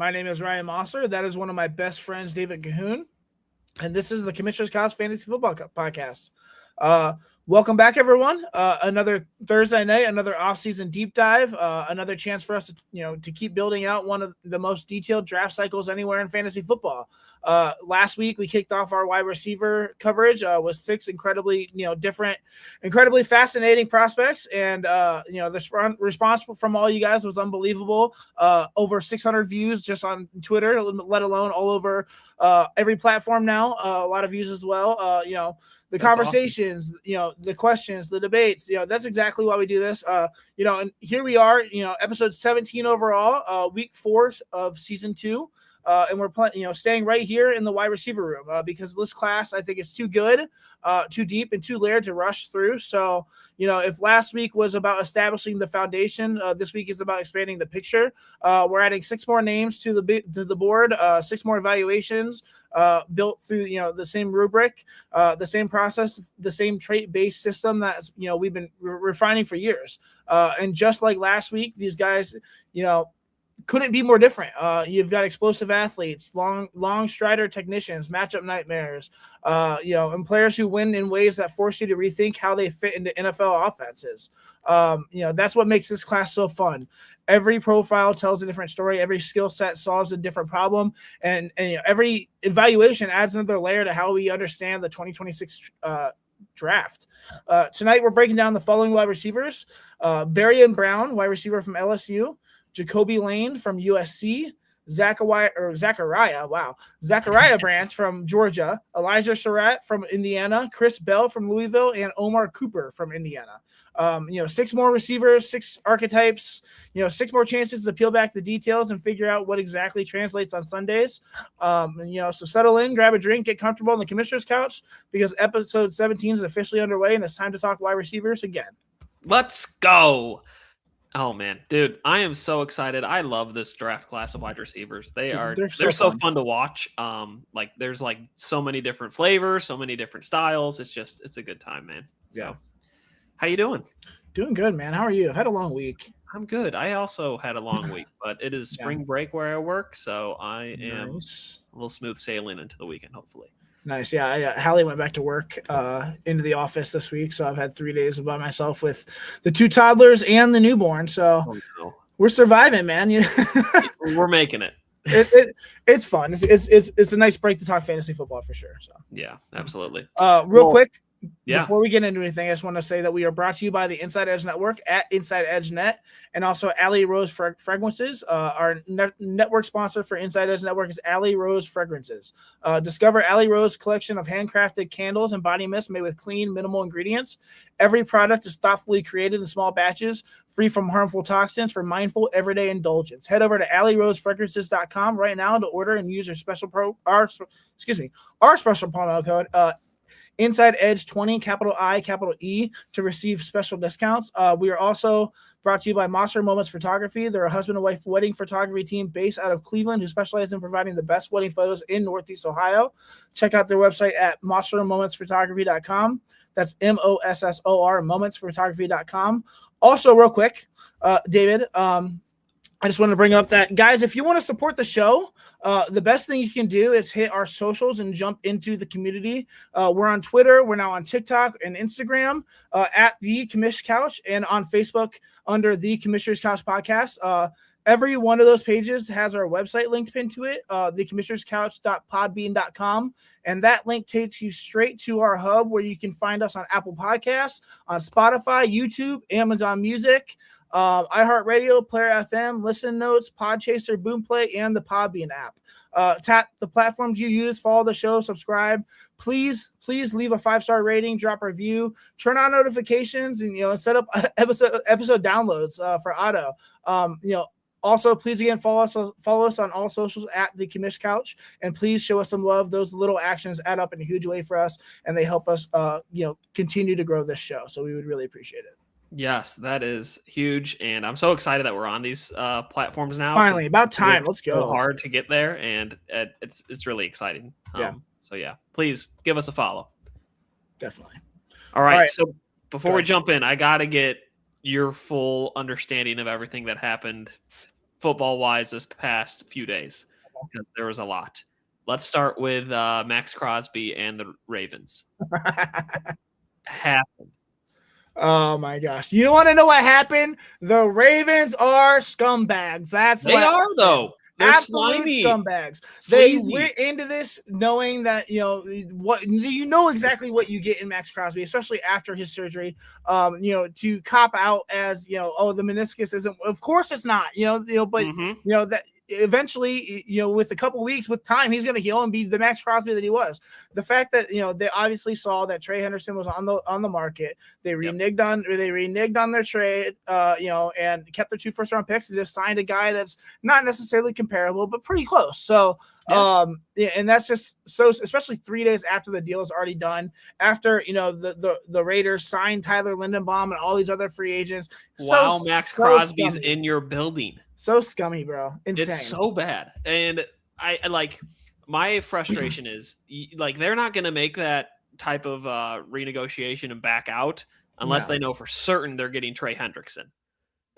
My name is Ryan Mosser. That is one of my best friends, David Cahoon. And this is the Commissioner's Couch Fantasy Football Podcast. Welcome back, everyone. Another Thursday night, another off-season deep dive, another chance for us to keep building out one of the most detailed draft cycles anywhere in fantasy football. Last week, we kicked off our wide receiver coverage with 6 incredibly different, incredibly fascinating prospects, and the response from all you guys was unbelievable. Over 600 views just on Twitter, let alone all over every platform now. A lot of views as well. The that's conversations, awesome. The questions, the debates, that's exactly why we do this. And here we are, episode 17 overall, week 4 of season 2. And we're staying right here in the wide receiver room because this class, I think, is too good, too deep, and too layered to rush through. So, if last week was about establishing the foundation, this week is about expanding the picture. We're adding 6 more names to the board, 6 more evaluations built through the same rubric, the same process, the same trait-based system that we've been refining for years. And just like last week, these guys, couldn't be more different. You've got explosive athletes, long strider technicians, matchup nightmares, and players who win in ways that force you to rethink how they fit into NFL offenses. That's what makes this class so fun. Every profile tells a different story. Every skill set solves a different problem, and every evaluation adds another layer to how we understand the 2026 draft. Tonight, we're breaking down the following wide receivers: Barian Brown, wide receiver from LSU. Jacoby Lane from USC, Zachariah Branch from Georgia, Elijah Surratt from Indiana, Chris Bell from Louisville, and Omar Cooper from Indiana. 6 more receivers, 6 archetypes, 6 more chances to peel back the details and figure out what exactly translates on Sundays. So settle in, grab a drink, get comfortable on the Commissioner's Couch because episode 17 is officially underway and it's time to talk wide receivers again. Let's go. Oh man, dude, I am so excited. I love this draft class of wide receivers. They're so fun to watch. There's so many different flavors, so many different styles. It's a good time, man. Yeah. How you doing? Doing good, man. How are you? I've had a long week. I'm good. I also had a long week, but it is spring break where I work, so I am a little smooth sailing into the weekend, hopefully. Nice. Yeah. Hallie went back to work into the office this week. So I've had 3 days by myself with the 2 toddlers and the newborn. So We're surviving, man. We're making it. It's fun. It's a nice break to talk fantasy football for sure. So yeah, absolutely. Real quick. Yeah. Before we get into anything, I just want to say that we are brought to you by the Inside Edge Network at Inside Edge Net and also Alley Rose Fragrances. Our network sponsor for Inside Edge Network is Alley Rose Fragrances. Discover Alley Rose collection of handcrafted candles and body mist made with clean, minimal ingredients. Every product is thoughtfully created in small batches, free from harmful toxins for mindful everyday indulgence. Head over to AlleyRoseFragrances.com right now to order and use our special promo code Inside Edge 20, capital I, capital E, to receive special discounts. We are also brought to you by Monster Moments Photography. They're a husband and wife wedding photography team based out of Cleveland who specialize in providing the best wedding photos in Northeast Ohio. Check out their website at monstermomentsphotography.com. That's MOSSOR, momentsphotography.com. Also, real quick, David, I just wanted to bring up that, guys, if you want to support the show, the best thing you can do is hit our socials and jump into the community. We're on Twitter. We're now on TikTok and Instagram at The Commish Couch and on Facebook under The Commissioner's Couch Podcast. Every one of those pages has our website linked pinned to it, thecommissionerscouch.podbean.com. And that link takes you straight to our hub where you can find us on Apple Podcasts, on Spotify, YouTube, Amazon Music, iHeartRadio, Player FM, Listen Notes, Podchaser, Boomplay, and the Podbean app. Tap the platforms you use, follow the show, subscribe. Please leave a 5-star rating, drop a review, turn on notifications, and set up episode downloads for auto. Also, please again follow us on all socials at The Commish Couch, and please show us some love. Those little actions add up in a huge way for us, and they help us continue to grow this show. So we would really appreciate it. Yes, that is huge, and I'm so excited that we're on these platforms now. Finally, about time. Let's go. So hard to get there, and it's really exciting. So yeah, please give us a follow. Definitely. All right. So before we jump in, I gotta get your full understanding of everything that happened football wise this past few days, because there was a lot. Let's start with Max Crosby and the Ravens. Happened. Oh my gosh! You want to know what happened? The Ravens are scumbags. That's they what are happened. Though. They're Absolute slimy. Scumbags. Sleazy. They went into this knowing that you know exactly what you get in Max Crosby, especially after his surgery. To cop out as oh, the meniscus isn't. Of course it's not. But that eventually, with a couple weeks, with time, he's going to heal and be the Max Crosby that he was. The fact that they obviously saw that Trey Henderson was on the market. They reneged on their trade, and kept their 2 first-round picks and just signed a guy that's not necessarily comparable, but pretty close. So, and that's just so, especially 3 days after the deal is already done, after the Raiders signed Tyler Lindenbaum and all these other free agents. Wow, Max Crosby's in your building. So scummy, bro. Insane. It's so bad. And I like, my frustration is like, they're not going to make that type of renegotiation and back out unless they know for certain they're getting Trey Hendrickson.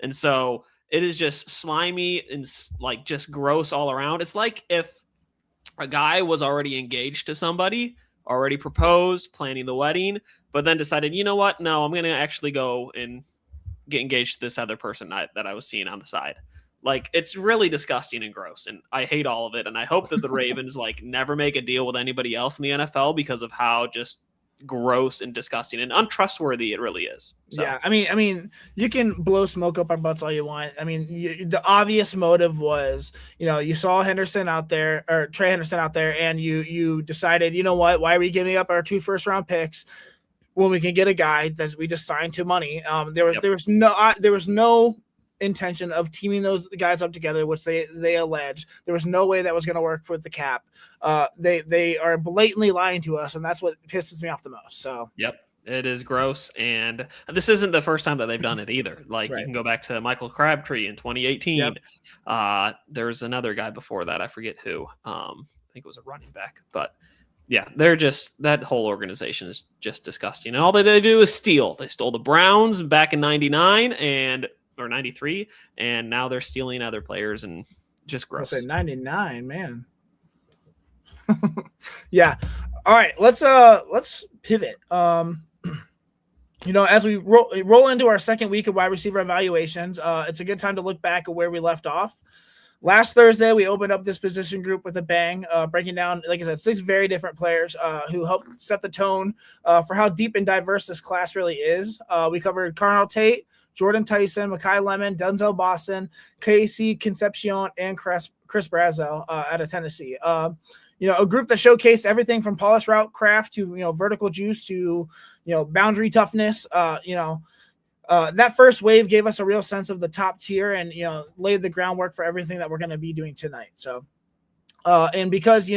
And so it is just slimy and like just gross all around. It's like if a guy was already engaged to somebody, already proposed, planning the wedding, but then decided, you know what? No, I'm going to actually go and get engaged to this other person that I was seeing on the side. Like, it's really disgusting and gross, and I hate all of it. And I hope that the Ravens never make a deal with anybody else in the NFL because of how just gross and disgusting and untrustworthy it really is. So. Yeah, I mean, you can blow smoke up our butts all you want. I mean, the obvious motive was, you saw Henderson out there, or Trey Henderson out there, and you decided, you know what? Why are we giving up our 2 first-round picks when we can get a guy that we just signed to money? There was no intention of teaming those guys up together, which they alleged. There was no way that was going to work with the cap. They are blatantly lying to us, and that's what pisses me off the most. So it is gross, and this isn't the first time that they've done it either. You can go back to Michael Crabtree in 2018. There's another guy before that, I forget who. I think it was a running back, but yeah, they're just, that whole organization is just disgusting, and all they do is steal. They stole the Browns back in 99 or 93, and now they're stealing other players, and just gross. I say 99, man. Yeah. All right, let's pivot. As we roll into our second week of wide receiver evaluations, it's a good time to look back at where we left off. Last Thursday, we opened up this position group with a bang, breaking down, like I said, 6 very different players who helped set the tone for how deep and diverse this class really is. We covered Carnell Tate, Jordan Tyson, Makai Lemon, Denzel Boston, Casey Concepcion, and Chris Brazel out of Tennessee. A group that showcased everything from polished route craft to, vertical juice to, boundary toughness. That first wave gave us a real sense of the top tier and, laid the groundwork for everything that we're going to be doing tonight. So, and because,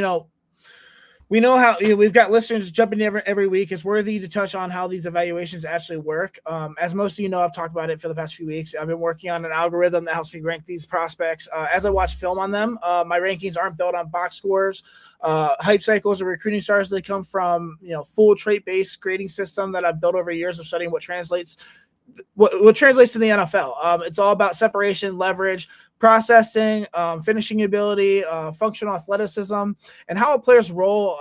we know how we've got listeners jumping in every week. It's worthy to touch on how these evaluations actually work. As most of you know, I've talked about it for the past few weeks. I've been working on an algorithm that helps me rank these prospects. As I watch film on them, my rankings aren't built on box scores, hype cycles, or recruiting stars. They come from full trait-based grading system that I've built over years of studying what translates to the NFL. It's all about separation, leverage, processing, finishing ability, functional athleticism, and how a player's role,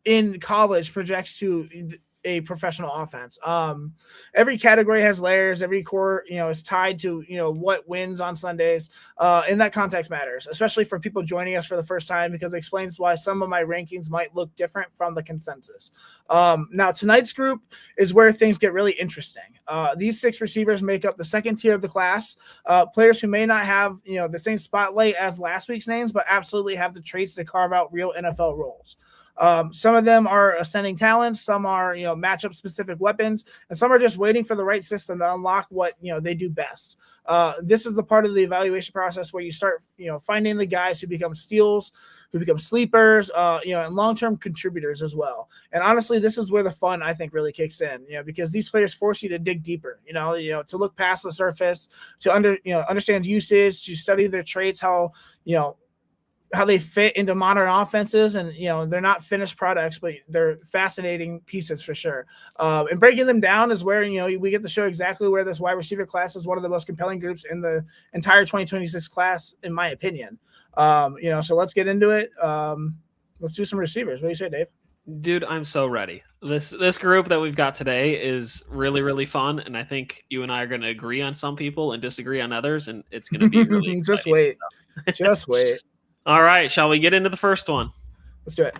in college projects to a professional offense. Every category has layers. Every core, is tied to, what wins on Sundays. And that context matters, especially for people joining us for the first time, because it explains why some of my rankings might look different from the consensus. Now, tonight's group is where things get really interesting. These 6 receivers make up the second tier of the class. Players who may not have, the same spotlight as last week's names, but absolutely have the traits to carve out real NFL roles. Some of them are ascending talents, some are, matchup specific weapons, and some are just waiting for the right system to unlock what, they do best. This is the part of the evaluation process where you start, finding the guys who become steals, who become sleepers, and long-term contributors as well. And honestly, this is where the fun, I think, really kicks in, because these players force you to dig deeper, to look past the surface, to understand usage, to study their traits, how, how they fit into modern offenses, and they're not finished products, but they're fascinating pieces for sure. And breaking them down is where we get to show exactly where this wide receiver class is one of the most compelling groups in the entire 2026 class, in my opinion. So let's get into it. Let's do some receivers. What do you say, Dave? Dude, I'm so ready. This group that we've got today is really, really fun, and I think you and I are going to agree on some people and disagree on others, and it's going to be really Just wait. Just wait. All right, shall we get into the first one? Let's do it.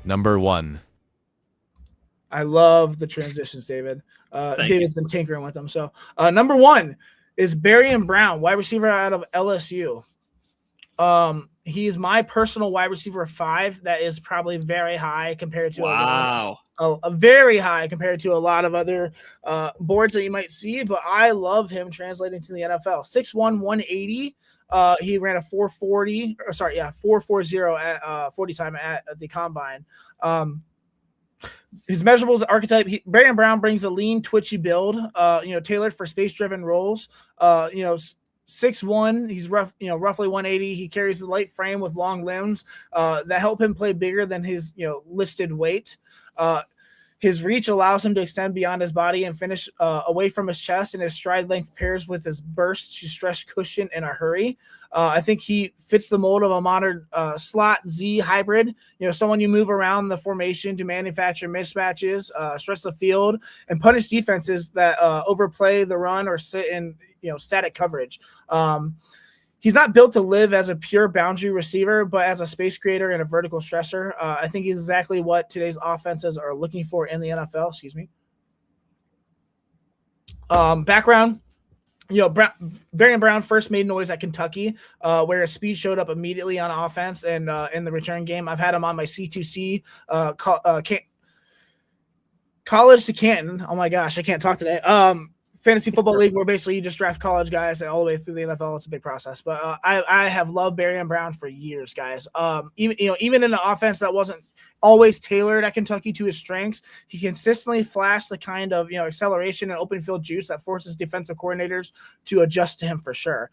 Number 1. I love the transitions, David. David's been tinkering with them. So number 1 is Barion Brown, wide receiver out of LSU. He's my personal wide receiver 5. That is probably very high compared to a very high compared to a lot of other boards that you might see. But I love him translating to the NFL. 6'1", 180. He ran a 4.40 at 40 time at the combine. His measurables archetype. Barion Brown brings a lean, twitchy build. Tailored for space-driven roles. 6'1", he's roughly 180. He carries a light frame with long limbs that help him play bigger than his listed weight. His reach allows him to extend beyond his body and finish away from his chest, and his stride length pairs with his burst to stretch cushion in a hurry. I think he fits the mold of a modern slot Z hybrid. Someone you move around the formation to manufacture mismatches, stretch the field, and punish defenses that overplay the run or sit in static coverage. He's not built to live as a pure boundary receiver, but as a space creator and a vertical stressor. I think he's exactly what today's offenses are looking for in the NFL. Excuse me. Background. Barion Brown first made noise at Kentucky, where his speed showed up immediately on offense and in the return game. I've had him on my C2C college to Canton. Oh my gosh, I can't talk today. Fantasy football league where basically you just draft college guys and all the way through the NFL. It's a big process, but I have loved Barion Brown for years, guys. Even in an offense that wasn't always tailored at Kentucky to his strengths, he consistently flashed the kind of acceleration and open field juice that forces defensive coordinators to adjust to him for sure.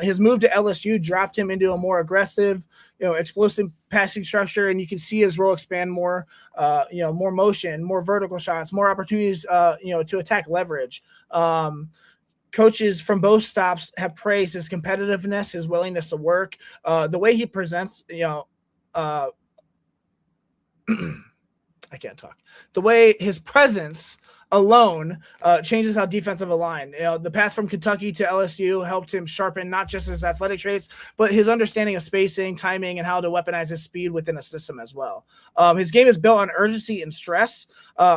His move to LSU dropped him into a more aggressive, explosive passing structure, and you can see his role expand more, more motion, more vertical shots, more opportunities, to attack leverage. Coaches from both stops have praised his competitiveness, his willingness to work, the way he presents, I can't talk. The way his presence alone changes how defensive align. The path from Kentucky to LSU helped him sharpen not just his athletic traits, but his understanding of spacing, timing, and how to weaponize his speed within a system as well. His game is built on urgency and stress.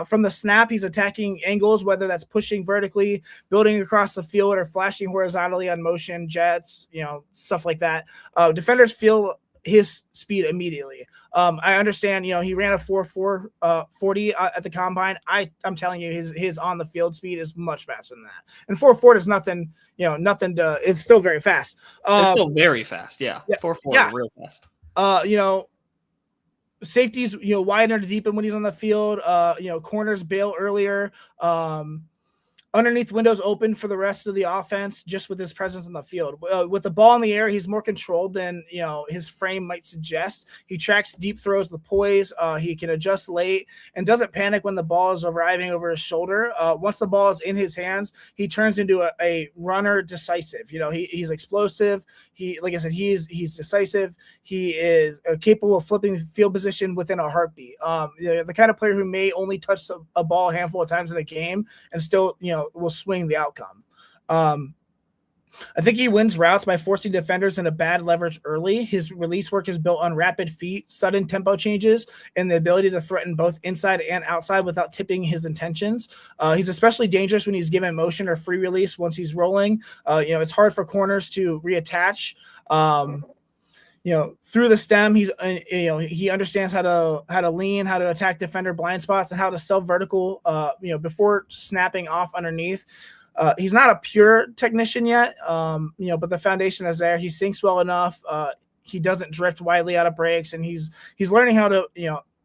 From the snap, he's attacking angles, whether that's pushing vertically, building across the field, or flashing horizontally on motion, jets, stuff like that. Defenders feel his speed immediately. I understand, he ran a 4.40 at the combine. I'm telling you, his on the field speed is much faster than that. And 4.40 is nothing, it's still very fast. It's still very fast. Yeah. 4.40 real fast. Safeties, widen to deepen when he's on the field. Corners bail earlier. Underneath windows open for the rest of the offense, just with his presence on the field. With the ball in the air, he's more controlled than his frame might suggest. He tracks deep throws with poise. He can adjust late and doesn't panic when the ball is arriving over his shoulder. Once the ball is in his hands, he turns into a runner decisive. He's explosive. Like I said, he's decisive. He is capable of flipping field position within a heartbeat. The kind of player who may only touch a ball a handful of times in a game and still, will swing the outcome. I think he wins routes by forcing defenders into bad leverage early. His release work is built on rapid feet, sudden tempo changes, and the ability to threaten both inside and outside without tipping his intentions. He's especially dangerous when he's given motion or free release. Once he's rolling, it's hard for corners to reattach. Through the stem, he understands how to lean, how to attack defender blind spots, and how to sell vertical, before snapping off underneath. He's not a pure technician yet, but the foundation is there. He sinks well enough. He doesn't drift widely out of breaks, and he's learning how to,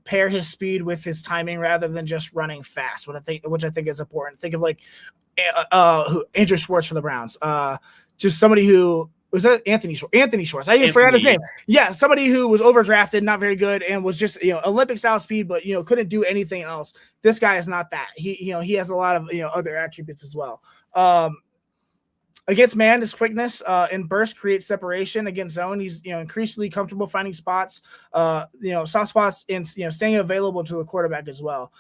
pair his speed with his timing rather than just running fast, which I think is important. Think of like Andrew Schwartz for the Browns. Just somebody who was that Anthony Schwartz. I even forgot his name. Yeah, somebody who was overdrafted, not very good, and was just Olympic style speed, but couldn't do anything else. This guy is not that. He has a lot of other attributes as well. Against man, his quickness and burst creates separation. Against zone, he's increasingly comfortable finding spots, soft spots, and staying available to the quarterback as well.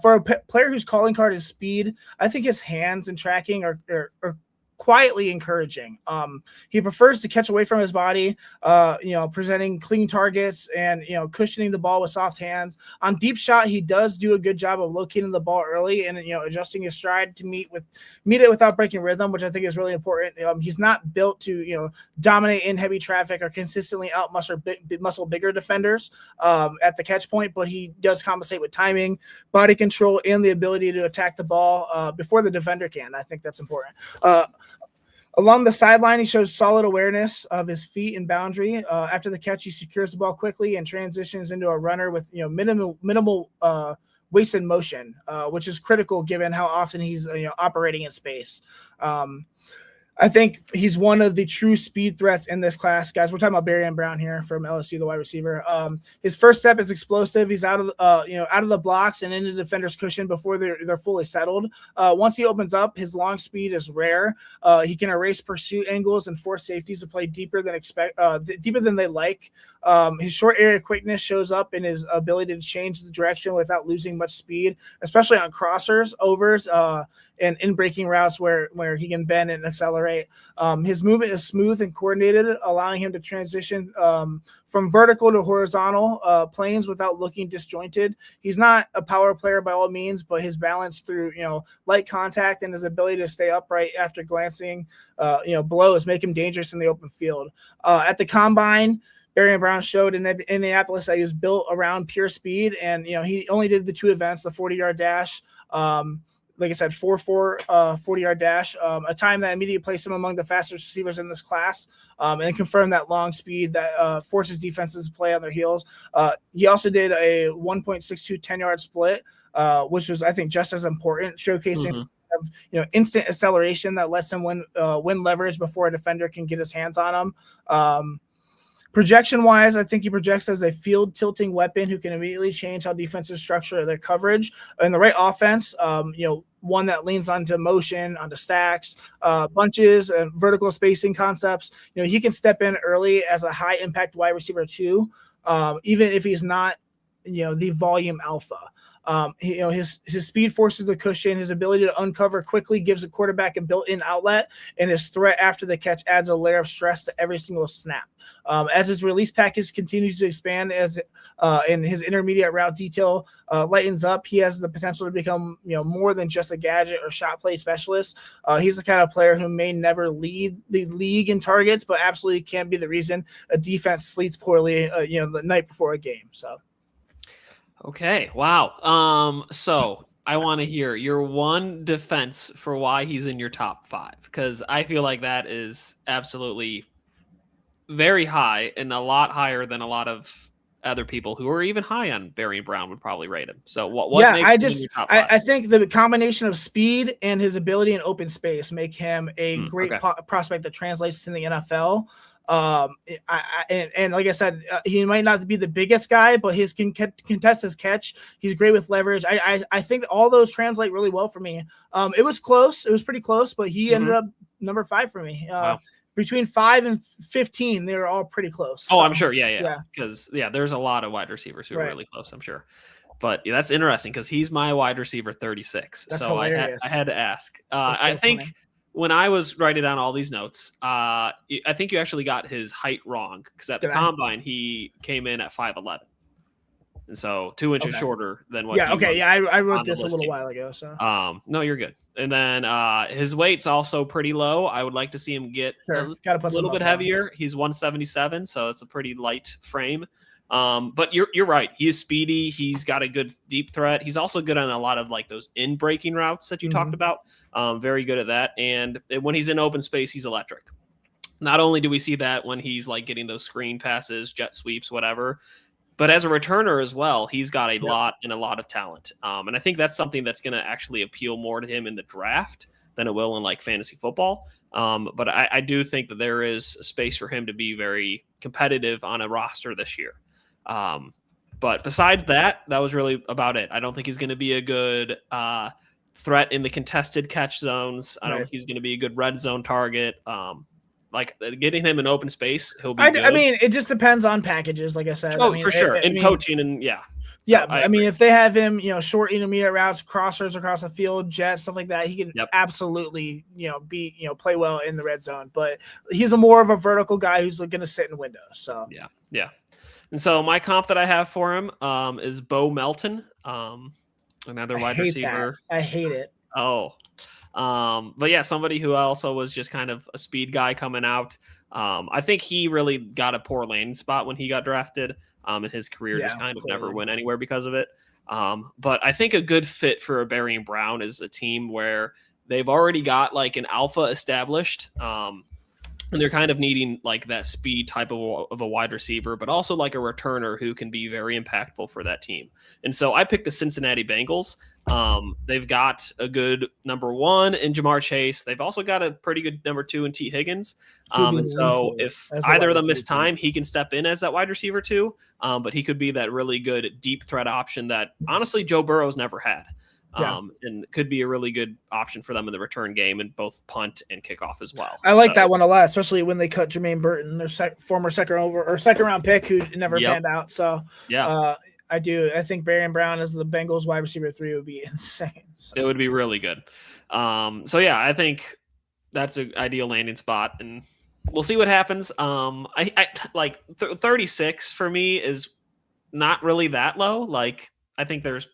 For a player whose calling card is speed, I think his hands and tracking are quietly encouraging. He prefers to catch away from his body, presenting clean targets and cushioning the ball with soft hands. On deep shot, he does do a good job of locating the ball early and adjusting his stride to meet it without breaking rhythm, which I think is really important. He's not built to dominate in heavy traffic or consistently muscle bigger defenders at the catch point, but he does compensate with timing, body control, and the ability to attack the ball before the defender can. I think that's important. Along the sideline, he shows solid awareness of his feet and boundary. After the catch, he secures the ball quickly and transitions into a runner with minimal wasted motion, which is critical given how often he's operating in space. I think he's one of the true speed threats in this class, guys. We're talking about Barian Brown here from LSU, the wide receiver. His first step is explosive. He's out of the blocks and into the defender's cushion before they're fully settled. Once he opens up, his long speed is rare. He can erase pursuit angles and force safeties to play deeper than they like. His short area quickness shows up in his ability to change the direction without losing much speed, especially on crossers, overs, and in breaking routes where he can bend and accelerate. His movement is smooth and coordinated, allowing him to transition from vertical to horizontal planes without looking disjointed. He's not a power player by all means, but his balance through light contact and his ability to stay upright after glancing blows make him dangerous in the open field. At the combine, Barian Brown showed in Indianapolis that he was built around pure speed, and he only did the two events, the 40-yard dash. Like I said, 4.4 40-yard dash, a time that immediately placed him among the fastest receivers in this class, and confirmed that long speed that forces defenses to play on their heels. He also did a 1.62 10-yard split, which was, I think, just as important, showcasing instant acceleration that lets him win leverage before a defender can get his hands on him. Projection-wise, I think he projects as a field-tilting weapon who can immediately change how defenses structure their coverage. In the right offense, one that leans onto motion, onto stacks, bunches, and vertical spacing concepts. He can step in early as a high-impact wide receiver too, even if he's not, the volume alpha. His speed forces the cushion. His ability to uncover quickly gives the quarterback a built-in outlet, and his threat after the catch adds a layer of stress to every single snap. As his release package continues to expand, and his intermediate route detail lightens up, he has the potential to become more than just a gadget or shot play specialist. He's the kind of player who may never lead the league in targets, but absolutely can be the reason a defense sleeps poorly the night before a game. So. Okay. Wow. So I want to hear your one defense for why he's in your top 5, because I feel like that is absolutely very high and a lot higher than a lot of other people who are even high on Barian Brown would probably rate him. So what makes him in your top 5? I think the combination of speed and his ability in open space make him a great prospect that translates to the NFL. And like I said, he might not be the biggest guy, but his can contest his catch. He's great with leverage. I think all those translate really well for me. It was close. It was pretty close, but he ended up number 5 for me. Wow. Between 5 and 15, they were all pretty close. Oh, I'm sure. Yeah. Because there's a lot of wide receivers who are really close, I'm sure. But that's interesting because he's my wide receiver 36. That's so hilarious. I had to ask. I think funny. When I was writing down all these notes, I think you actually got his height wrong because at the combine he came in at 5'11", and so 2 inches shorter than what. I wrote this a little while ago. So no, you're good. And then his weight's also pretty low. I would like to see him get a little bit heavier. He's 177, so it's a pretty light frame. But you're right. He is speedy. He's got a good deep threat. He's also good on a lot of like those in breaking routes that you talked about. Very good at that. And when he's in open space, he's electric. Not only do we see that when he's like getting those screen passes, jet sweeps, whatever, but as a returner as well, he's got a lot of talent. And I think that's something that's going to actually appeal more to him in the draft than it will in like fantasy football. But I do think that there is space for him to be very competitive on a roster this year. But besides that, that was really about it. I don't think he's going to be a good threat in the contested catch zones. I don't think he's going to be a good red zone target. Like getting him in open space, he'll be good. I mean, it just depends on packages, like I said. Oh, I mean, for sure. And coaching and So I mean, if they have him, short intermediate routes, crossers across the field, jets, stuff like that, he can absolutely, play well in the red zone. But he's more of a vertical guy who's going to sit in windows. So yeah. And so my comp that I have for him is Bo Melton, another wide receiver. I hate it. Oh. But yeah, somebody who also was just kind of a speed guy coming out. I think he really got a poor landing spot when he got drafted. And his career just kind of never went anywhere because of it. But I think a good fit for a Barian Brown is a team where they've already got like an alpha established. And they're kind of needing like that speed type of a wide receiver, but also like a returner who can be very impactful for that team. And so I picked the Cincinnati Bengals. They've got a good number 1 in Jamar Chase. They've also got a pretty good number 2 in T Higgins. And so if either of them miss time, he can step in as that wide receiver too. But he could be that really good deep threat option that honestly Joe Burrow's never had. And could be a really good option for them in the return game in both punt and kickoff as well. I like that one a lot, especially when they cut Jermaine Burton, their former second round pick who never panned out. So I do. I think Barian Brown as the Bengals wide receiver 3 would be insane. So. It would be really good. I think that's an ideal landing spot, and we'll see what happens. I like 36 for me is not really that low. Like I think there's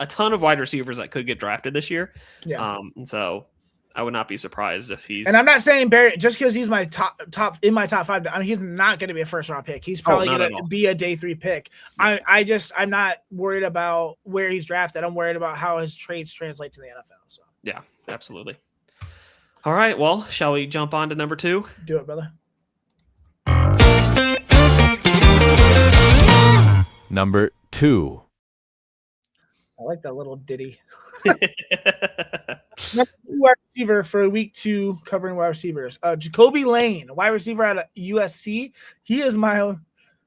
a ton of wide receivers that could get drafted this year. And so I would not be surprised if he's. And I'm not saying Barry just because he's my top in my top 5. I mean, he's not going to be a first round pick. He's probably going to be a day 3 pick. I'm not worried about where he's drafted. I'm worried about how his traits translate to the NFL. So yeah, absolutely. All right. Well, shall we jump on to number 2? Do it, brother. Number 2. I like that little ditty. Number 2 wide receiver for week 2, covering wide receivers. Jacoby Lane, wide receiver out of USC. He is my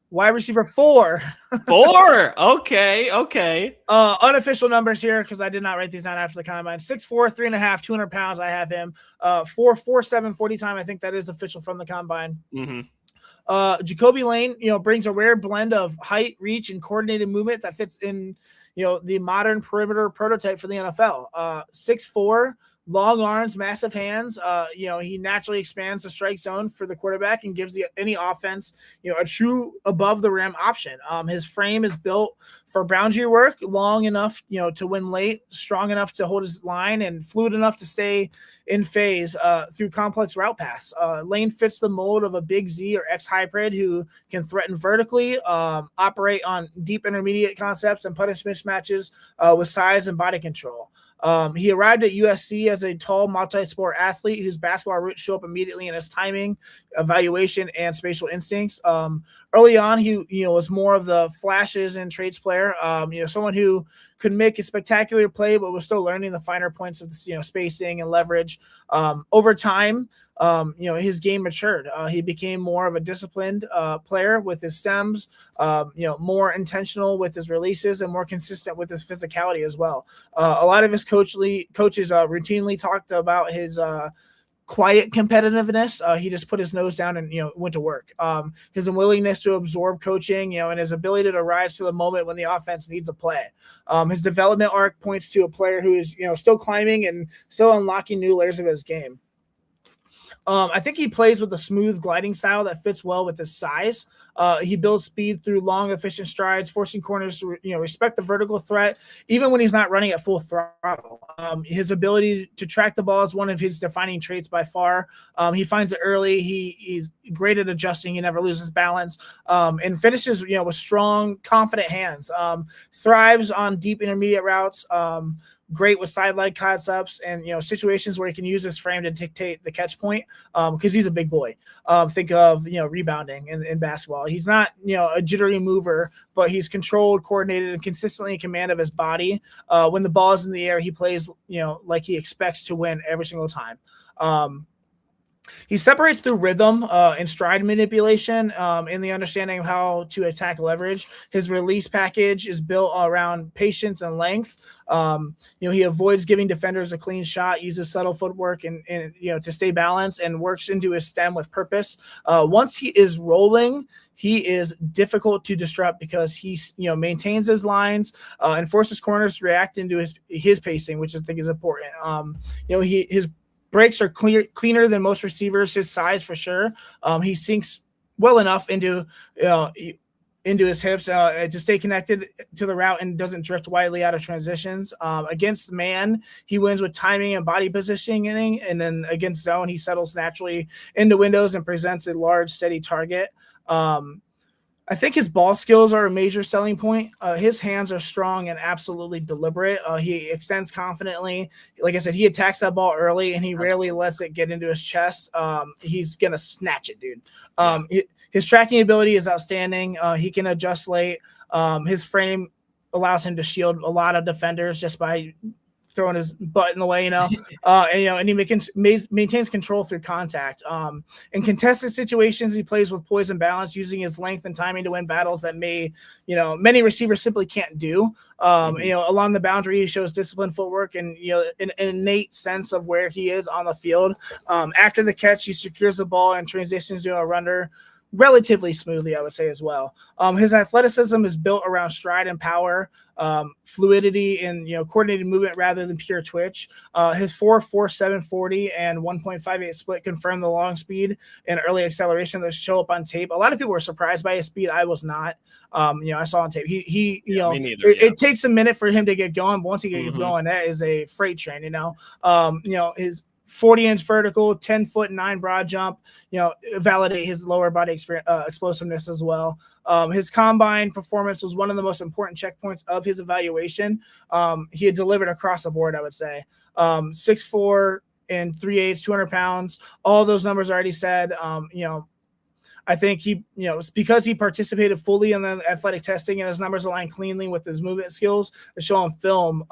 wide receiver 4. 4. Okay. Unofficial numbers here because I did not write these down after the combine. 6'4", 3.5, 200 pounds. I have him. 4.47 40 time. I think that is official from the combine. Mm-hmm. Jacoby Lane, brings a rare blend of height, reach, and coordinated movement that fits in. The modern perimeter prototype for the NFL. 6'4", long arms, massive hands. He naturally expands the strike zone for the quarterback and gives any offense, a true above the rim option. His frame is built for boundary work, long enough, to win late, strong enough to hold his line, and fluid enough to stay in phase through complex route pass. Lane fits the mold of a big Z or X hybrid who can threaten vertically, operate on deep intermediate concepts, and punish mismatches with size and body control. He arrived at USC as a tall multi-sport athlete whose basketball roots show up immediately in his timing, evaluation, and spatial instincts. Early on, he was more of the flashes and traits player. Someone who could make a spectacular play, but was still learning the finer points of spacing and leverage. Over time, his game matured. He became more of a disciplined player with his stems, more intentional with his releases, and more consistent with his physicality as well. A lot of his coaches routinely talked about his quiet competitiveness. He just put his nose down and went to work. His unwillingness to absorb coaching, and his ability to rise to the moment when the offense needs a play. His development arc points to a player who is still climbing and still unlocking new layers of his game. I think he plays with a smooth gliding style that fits well with his size. He builds speed through long, efficient strides, forcing corners to respect the vertical threat, even when he's not running at full throttle. His ability to track the ball is one of his defining traits by far. He finds it early. He's great at adjusting. He never loses balance, and finishes with strong, confident hands. Thrives on deep intermediate routes. Great with sideline concepts and situations where he can use his frame to dictate the catch point because he's a big boy. Think of rebounding in basketball. He's not, a jittery mover, but he's controlled, coordinated, and consistently in command of his body. When the ball is in the air, he plays, like he expects to win every single time. He separates through rhythm and stride manipulation in the understanding of how to attack leverage. His release package is built around patience and length. He avoids giving defenders a clean shot, uses subtle footwork and to stay balanced, and works into his stem with purpose. Once he is rolling, he is difficult to disrupt because he maintains his lines and forces corners to react into his pacing, which I think is important. His breaks are cleaner than most receivers. His size, for sure. He sinks well enough into his hips to stay connected to the route and doesn't drift widely out of transitions. Against man, he wins with timing and body positioning, and then against zone, he settles naturally into windows and presents a large, steady target. I think his ball skills are a major selling point. His hands are strong and absolutely deliberate. He extends confidently. Like I said, he attacks that ball early, and he rarely lets it get into his chest. He's going to snatch it, dude. His tracking ability is outstanding. He can adjust late. His frame allows him to shield a lot of defenders just by throwing his butt in the way, and he maintains control through contact. In contested situations, he plays with poise and balance, using his length and timing to win battles that many receivers simply can't do. Along the boundary, he shows disciplined footwork and, an innate sense of where he is on the field. After the catch, he secures the ball and transitions to a runner relatively smoothly, I would say, as well. His athleticism is built around stride and power, fluidity and coordinated movement rather than pure twitch. His 4.47 40 and 1.58 split confirm the long speed and early acceleration that show up on tape. A lot of people were surprised by his speed. I was not. I saw on tape. It takes a minute for him to get going. But once he gets going, that is a freight train. His 40-inch vertical, 10'9" broad jump, validate his lower body explosiveness as well. His combine performance was one of the most important checkpoints of his evaluation. He had delivered across the board, I would say. 6'4" and 3/8, 200 pounds. All those numbers are already said. I think it's because he participated fully in the athletic testing and his numbers align cleanly with his movement skills that show on film.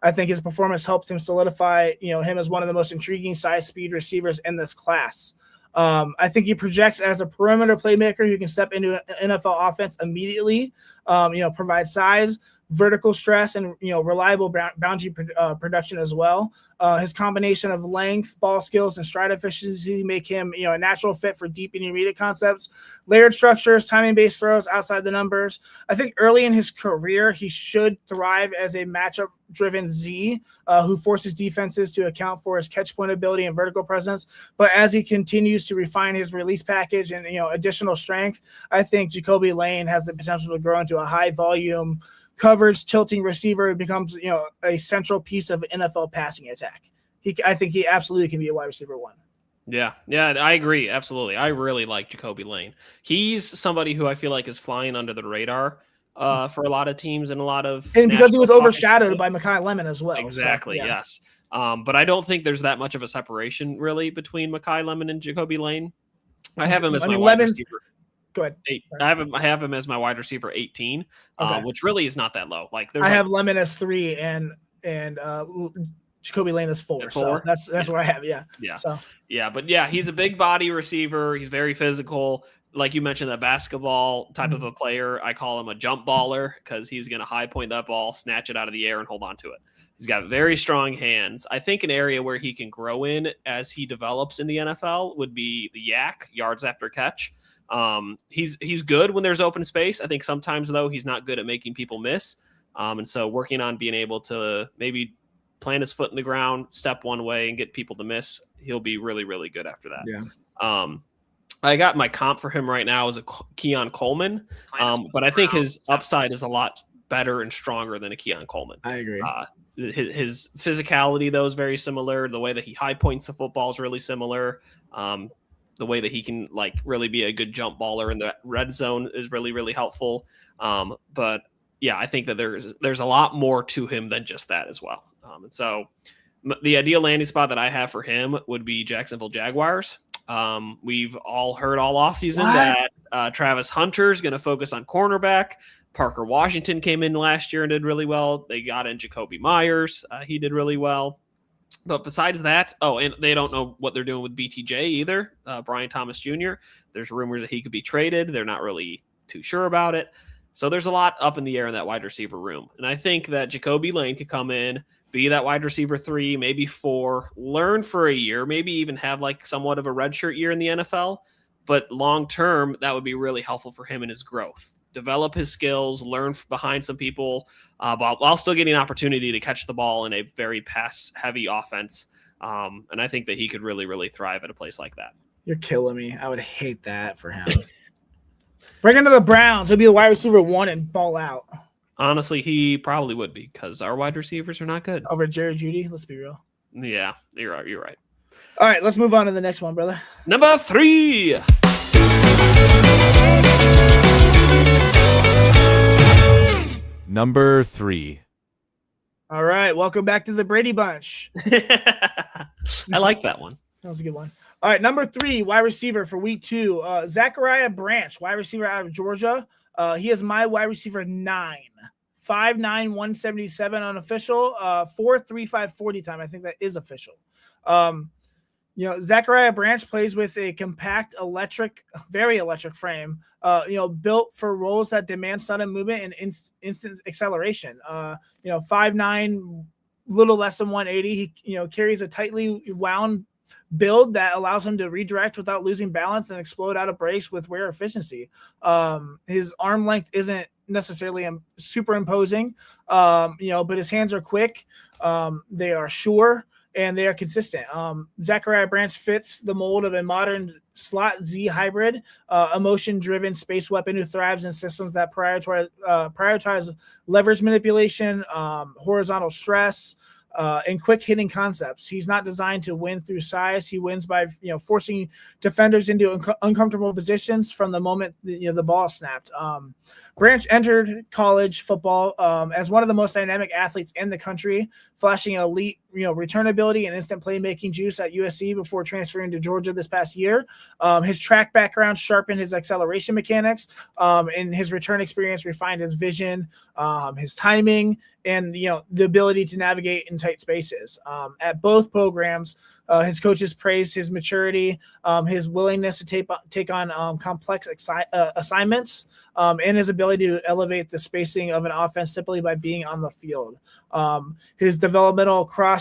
I think his performance helped him solidify, him as one of the most intriguing size speed receivers in this class. I think he projects as a perimeter playmaker who can step into an NFL offense immediately, provide size, vertical stress, and reliable boundary production as well. His combination of length, ball skills, and stride efficiency make him a natural fit for deep intermediate concepts, layered structures, timing-based throws outside the numbers. I think early in his career he should thrive as a matchup-driven Z who forces defenses to account for his catch point ability and vertical presence. But as he continues to refine his release package and additional strength, I think Jacoby Lane has the potential to grow into a high-volume coverage tilting receiver who becomes a central piece of NFL passing attack. I think he absolutely can be a wide receiver one. Yeah, I agree. Absolutely. I really like Jacoby Lane. He's somebody who I feel like is flying under the radar for a lot of teams and a lot of, and because he was overshadowed by Makai Lemon as well. Exactly. So, yeah. Yes. But I don't think there's that much of a separation really between Makai Lemon and Jacoby Lane. I have him as my wide receiver. Go ahead. I have him as my wide receiver 18, which really is not that low. Like I have Lemon as 3 and Jacoby Lane is 4. So that's where I have. Yeah. So he's a big body receiver. He's very physical. Like you mentioned, that basketball type of a player. I call him a jump baller because he's going to high point that ball, snatch it out of the air, and hold on to it. He's got very strong hands. I think an area where he can grow in as he develops in the NFL would be the yak, yards after catch. He's good when there's open space. I think sometimes though he's not good at making people miss. And so working on being able to maybe plant his foot in the ground, step one way, and get people to miss, he'll be really, really good after that. Yeah. I got my comp for him right now as a Keon Coleman, but I think his upside is a lot better and stronger than a Keon Coleman. I agree. His physicality though is very similar. The way that he high points the football is really similar. The way that he can really be a good jump baller in the red zone is really, really helpful. But yeah, I think that there's a lot more to him than just that as well. And so the ideal landing spot that I have for him would be Jacksonville Jaguars. We've all heard all offseason that Travis Hunter's going to focus on cornerback. Parker Washington came in last year and did really well. They got in Jacoby Myers. He did really well. But besides that, and they don't know what they're doing with BTJ either. Brian Thomas Jr. There's rumors that he could be traded. They're not really too sure about it. So there's a lot up in the air in that wide receiver room. And I think that Jacoby Lane could come in, be that wide receiver 3, maybe 4, learn for a year, maybe even have like somewhat of a redshirt year in the NFL. But long term, that would be really helpful for him in his growth. Develop his skills, learn behind some people, while still getting an opportunity to catch the ball in a very pass-heavy offense. And I think that he could really, really thrive at a place like that. You're killing me. I would hate that for him. Bring him to the Browns. He'll be the wide receiver 1 and ball out. Honestly, he probably would be because our wide receivers are not good. Over Jerry Jeudy, let's be real. Yeah, you're right. All right, let's move on to the next one, brother. Number 3. Number 3. All right, welcome back to the Brady Bunch. I like that one. That was a good one. All right, number 3, wide receiver for week 2, Zachariah Branch, wide receiver out of Georgia. He is my wide receiver 9, 5'9", 177 unofficial, 4.35 40 time. I think that is official. Zachariah Branch plays with a compact, very electric frame, built for roles that demand sudden movement and instant acceleration. 5'9", little less than 180. He, carries a tightly wound build that allows him to redirect without losing balance and explode out of breaks with rare efficiency. His arm length isn't necessarily super imposing, but his hands are quick. They are sure. And they are consistent. Zachariah Branch fits the mold of a modern slot Z hybrid, a motion-driven space weapon who thrives in systems that prioritize leverage manipulation, horizontal stress, and quick hitting concepts. He's not designed to win through size. He wins by forcing defenders into uncomfortable positions from the moment the ball snapped. Branch entered college football as one of the most dynamic athletes in the country, flashing elite return ability and instant playmaking juice at USC before transferring to Georgia this past year. His track background sharpened his acceleration mechanics, and his return experience refined his vision, his timing, and the ability to navigate in tight spaces. At both programs, his coaches praised his maturity, his willingness to take on complex assignments, and his ability to elevate the spacing of an offense simply by being on the field. His developmental across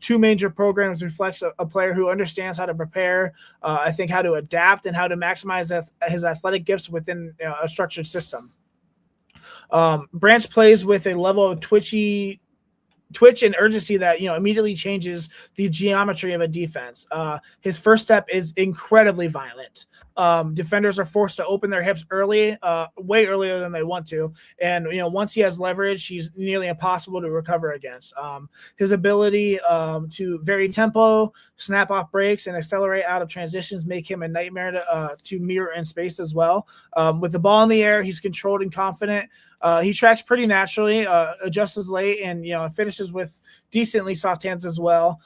2 major programs reflects a player who understands how to prepare, I think how to adapt, and how to maximize his athletic gifts within a structured system. Branch plays with a level of twitch and urgency that immediately changes the geometry of a defense. His first step is incredibly violent. Defenders are forced to open their hips early, way earlier than they want to, and once he has leverage, he's nearly impossible to recover against. His ability to vary tempo, snap off breaks, and accelerate out of transitions make him a nightmare to mirror in space as well. With the ball in the air, he's controlled and confident. He tracks pretty naturally, adjusts late, and finishes with decently soft hands as well.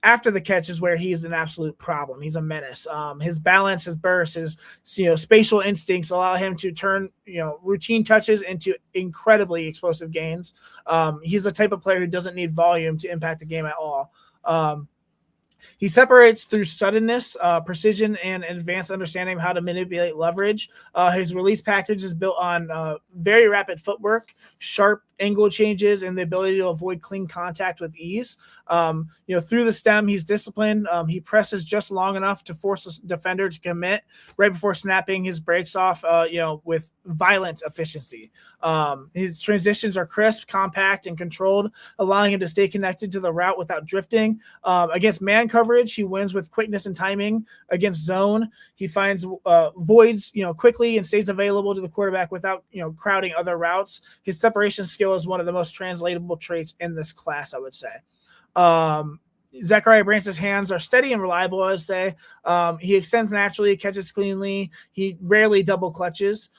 After the catch is where he is an absolute problem. He's a menace. His balance, his burst, his spatial instincts allow him to turn routine touches into incredibly explosive gains. He's the type of player who doesn't need volume to impact the game at all. He separates through suddenness, precision, and advanced understanding of how to manipulate leverage. His release package is built on very rapid footwork, sharp angle changes, and the ability to avoid clean contact with ease. Through the stem, he's disciplined. He presses just long enough to force a defender to commit right before snapping his breaks off, with violent efficiency. His transitions are crisp, compact, and controlled, allowing him to stay connected to the route without drifting. Against man coverage, he wins with quickness and timing. Against zone, he finds voids, quickly and stays available to the quarterback without, crowding other routes. His separation skill is one of the most translatable traits in this class, I would say. Zachariah Branch's hands are steady and reliable, I would say. He extends naturally, catches cleanly. He rarely double clutches.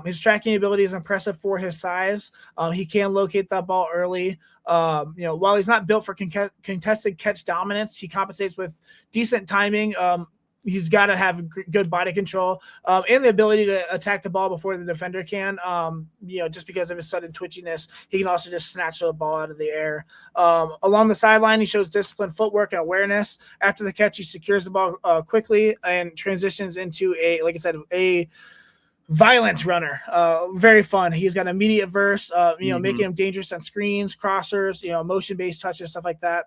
His tracking ability is impressive for his size. He can locate that ball early. While he's not built for contested catch dominance, he compensates with decent timing, he's got to have good body control and the ability to attack the ball before the defender can. Just because of his sudden twitchiness, he can also just snatch the ball out of the air. Along the sideline, he shows disciplined footwork and awareness. After the catch, he secures the ball quickly and transitions into a violent runner. Very fun. He's got immediate verse, making him dangerous on screens, crossers, motion-based touches, stuff like that.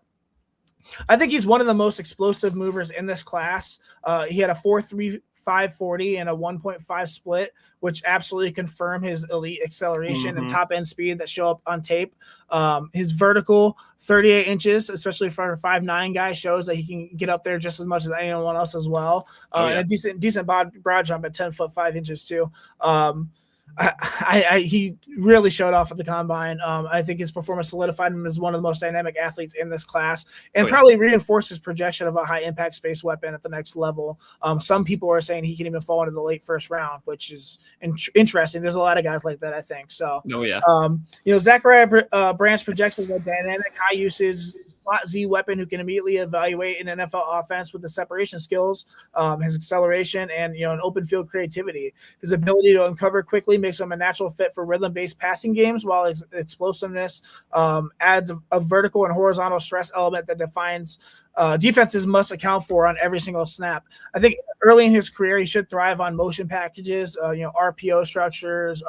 I think he's one of the most explosive movers in this class. He had a 4.35 40 and a 1.5 split, which absolutely confirm his elite acceleration and top end speed that show up on tape. His vertical 38 inches, especially for a 5'9" guy, shows that he can get up there just as much as anyone else as well. And a decent broad jump at 10'5" too. He really showed off at the combine. I think his performance solidified him as one of the most dynamic athletes in this class, and probably reinforced his projection of a high impact space weapon at the next level. Some people are saying he can even fall into the late first round, which is interesting. There's a lot of guys like that, I think. So, Zachariah Branch projects as a dynamic, high usage slot Z weapon who can immediately evaluate an NFL offense with the separation skills, his acceleration, and an open field creativity. His ability to uncover quickly makes him a natural fit for rhythm-based passing games, while his explosiveness adds a vertical and horizontal stress element that defines defenses must account for on every single snap. I think early in his career, he should thrive on motion packages, RPO structures,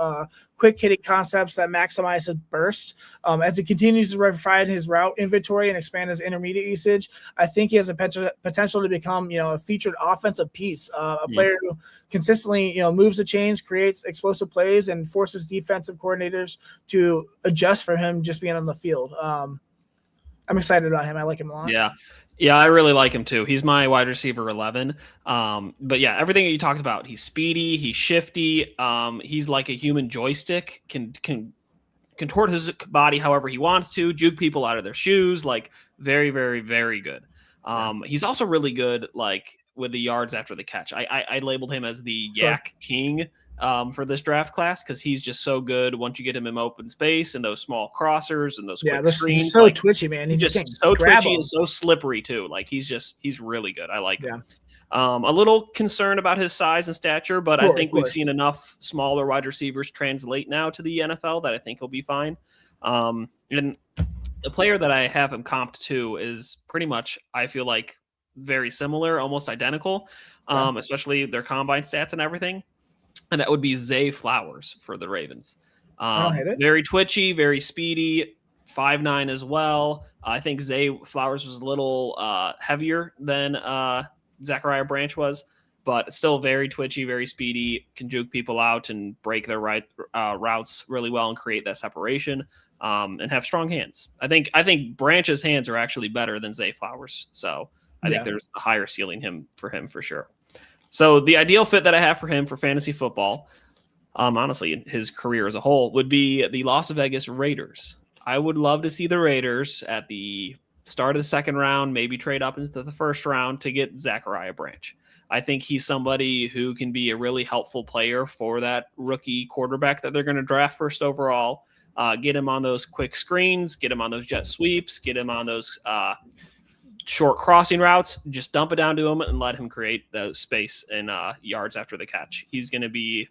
quick hitting concepts that maximize his burst. As he continues to refine his route inventory and expand his intermediate usage, I think he has a potential to become, a featured offensive piece, a player who consistently, moves the chains, creates explosive plays, and forces defensive coordinators to adjust for him just being on the field. I'm excited about him. I like him a lot. Yeah, I really like him too. He's my wide receiver 11. But yeah, everything that you talked about, he's speedy, he's shifty, he's like a human joystick, can contort his body however he wants to, juke people out of their shoes, like very, very, very good. He's also really good, like with the yards after the catch. I labeled him as the Yak King for this draft class because he's just so good once you get him in open space and those small crossers and those quick screens. He's so twitchy, man. He's just so twitchy and so slippery too. Like he's really good. I like him. A little concerned about his size and stature, but I think we've seen enough smaller wide receivers translate now to the NFL that I think he'll be fine. And the player that I have him comped to is pretty much, I feel like, very similar, almost identical, especially their combine stats and everything. And that would be Zay Flowers for the Ravens. Very twitchy, very speedy, 5'9" as well. I think Zay Flowers was a little heavier than Zachariah Branch was, but still very twitchy, very speedy, can juke people out and break their routes really well and create that separation, and have strong hands. I think Branch's hands are actually better than Zay Flowers. So I think there's a higher ceiling for him for sure. So the ideal fit that I have for him for fantasy football, honestly, his career as a whole, would be the Las Vegas Raiders. I would love to see the Raiders at the start of the second round, maybe trade up into the first round to get Zachariah Branch. I think he's somebody who can be a really helpful player for that rookie quarterback that they're going to draft first overall. Get him on those quick screens, get him on those jet sweeps, get him on those short crossing routes, just dump it down to him and let him create the space and yards after the catch. He's going to be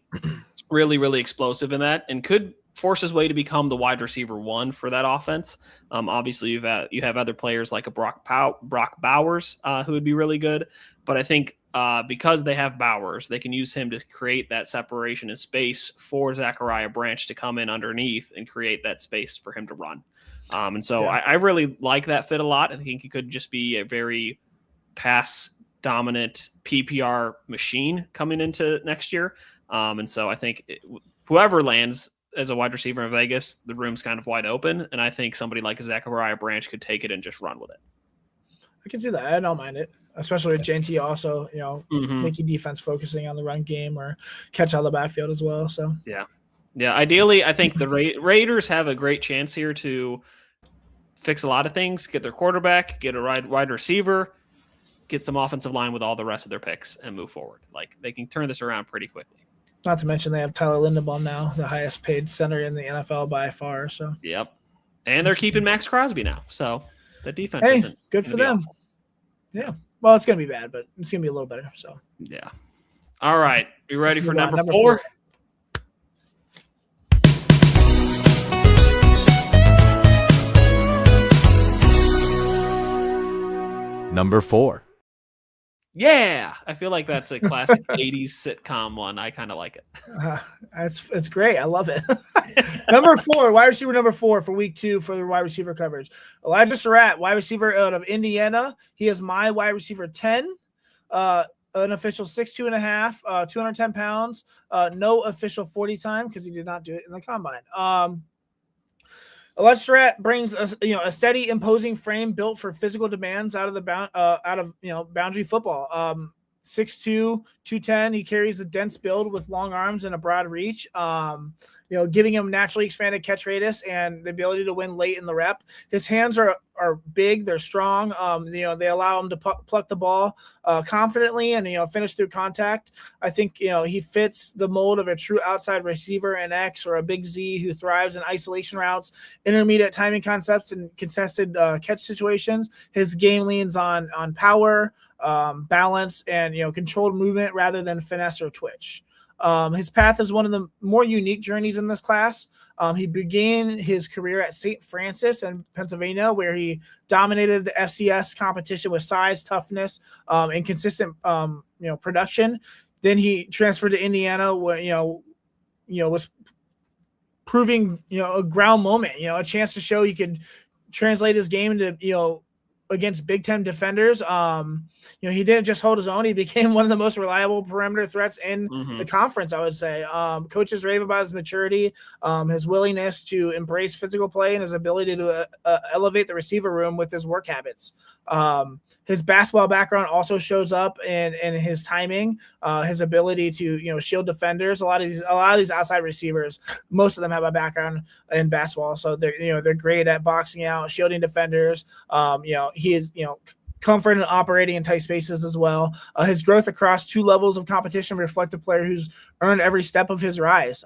really, really explosive in that and could force his way to become the wide receiver 1 for that offense. Obviously, you have other players like a Brock Bowers who would be really good, but I think because they have Bowers, they can use him to create that separation and space for Zachariah Branch to come in underneath and create that space for him to run. And so I really like that fit a lot. I think he could just be a very pass-dominant PPR machine coming into next year. And so I think whoever lands as a wide receiver in Vegas, the room's kind of wide open. And I think somebody like Zachariah Branch could take it and just run with it. I can see that. I don't mind it, especially with JT also, making defense focusing on the run game or catch out of the backfield as well. So yeah. Ideally, I think the Raiders have a great chance here to fix a lot of things, get their quarterback, get a wide receiver, get some offensive line with all the rest of their picks and move forward. Like they can turn this around pretty quickly. Not to mention they have Tyler Linderbaum now, the highest paid center in the NFL by far. So yep. And they're keeping Max Crosby now. So the defense isn't good for them. Awful. Well, it's going to be bad, but it's going to be a little better. So yeah. All right. You ready for number 4? Number 4. Yeah, I feel like that's a classic 80s sitcom one. I kind of like it. It's great. I love it. Number 4, wide receiver number 4 for week 2 for the wide receiver coverage. Elijah Surratt, wide receiver out of Indiana. He is my wide receiver 10. An official 6'2.5", 210 pounds. No official 40 time because he did not do it in the combine. Elijah Surratt brings a steady, imposing frame built for physical demands out of boundary football. 6'2", 210. He carries a dense build with long arms and a broad reach. Giving him naturally expanded catch radius and the ability to win late in the rep. His hands are big. They're strong. They allow him to pluck the ball confidently and finish through contact. I think he fits the mold of a true outside receiver, an X or a big Z who thrives in isolation routes, intermediate timing concepts, and contested catch situations. His game leans on power, balance, and controlled movement rather than finesse or twitch. His path is one of the more unique journeys in this class. He began his career at St. Francis in Pennsylvania, where he dominated the FCS competition with size, toughness, and consistent, production. Then he transferred to Indiana, where was proving a ground moment, a chance to show he could translate his game into against Big Ten defenders. He didn't just hold his own. He became one of the most reliable perimeter threats in the conference, I would say. Coaches rave about his maturity, his willingness to embrace physical play, and his ability to elevate the receiver room with his work habits. His basketball background also shows up in his timing, his ability to shield defenders. A lot of these outside receivers, most of them have a background in basketball, so they're great at boxing out, shielding defenders. He is comfort in operating in tight spaces as well. His growth across 2 levels of competition reflect a player who's earned every step of his rise.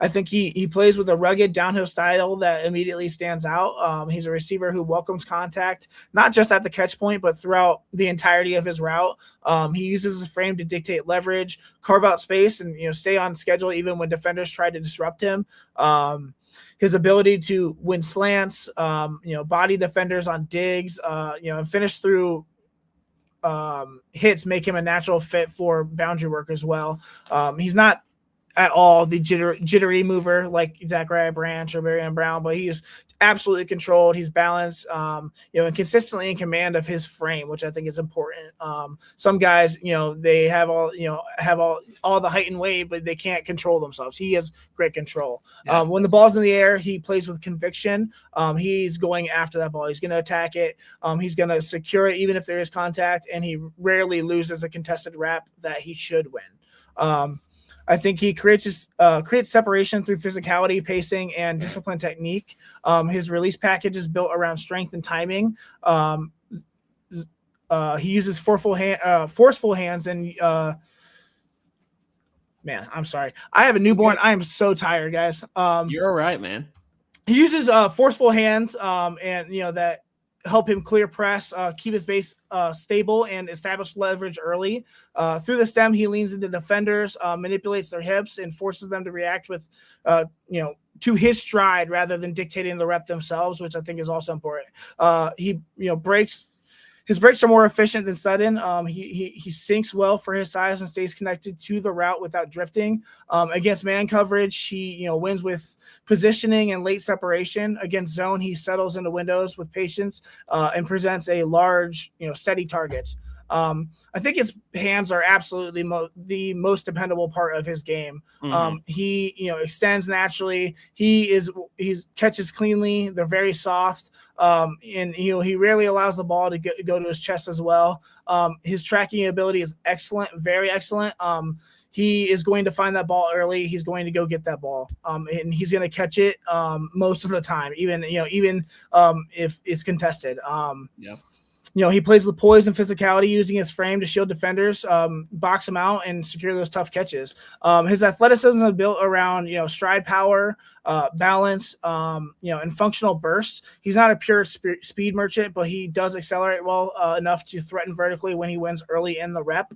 I think he plays with a rugged downhill style that immediately stands out. He's a receiver who welcomes contact, not just at the catch point, but throughout the entirety of his route. He uses his frame to dictate leverage, carve out space, and stay on schedule even when defenders try to disrupt him. His ability to win slants, body defenders on digs, and finish through hits make him a natural fit for boundary work as well. He's not at all the jittery mover like Zachariah Branch or Marion Brown, but he is absolutely controlled. He's balanced, and consistently in command of his frame, which I think is important. Some guys, they have all the height and weight, but they can't control themselves. He has great control. Yeah. When the ball's in the air, he plays with conviction. He's going after that ball. He's going to attack it. He's going to secure it even if there is contact, and he rarely loses a contested rep that he should win. I think he creates separation through physicality, pacing, and disciplined technique. His release package is built around strength and timing. He uses forceful hands, and man, I'm sorry. I have a newborn. I am so tired, guys. You're all right, man. He uses forceful hands, and that help him clear press, keep his base stable, and establish leverage early. Through the stem, he leans into defenders, manipulates their hips, and forces them to react with, to his stride rather than dictating the rep themselves, which I think is also important. He breaks. His breaks are more efficient than sudden. He sinks well for his size and stays connected to the route without drifting. Against man coverage, he wins with positioning and late separation. Against zone, he settles into windows with patience and presents a large, steady target. I think his hands are absolutely the most dependable part of his game. He extends naturally. He catches cleanly. They're very soft. And he rarely allows the ball to go to his chest as well. His tracking ability is excellent, very excellent. He is going to find that ball early. He's going to go get that ball, and he's going to catch it most of the time, even if it's contested. He plays with poise and physicality, using his frame to shield defenders, box them out, and secure those tough catches. His athleticism is built around, stride power, balance, and functional burst. He's not a pure speed merchant, but he does accelerate well enough to threaten vertically when he wins early in the rep.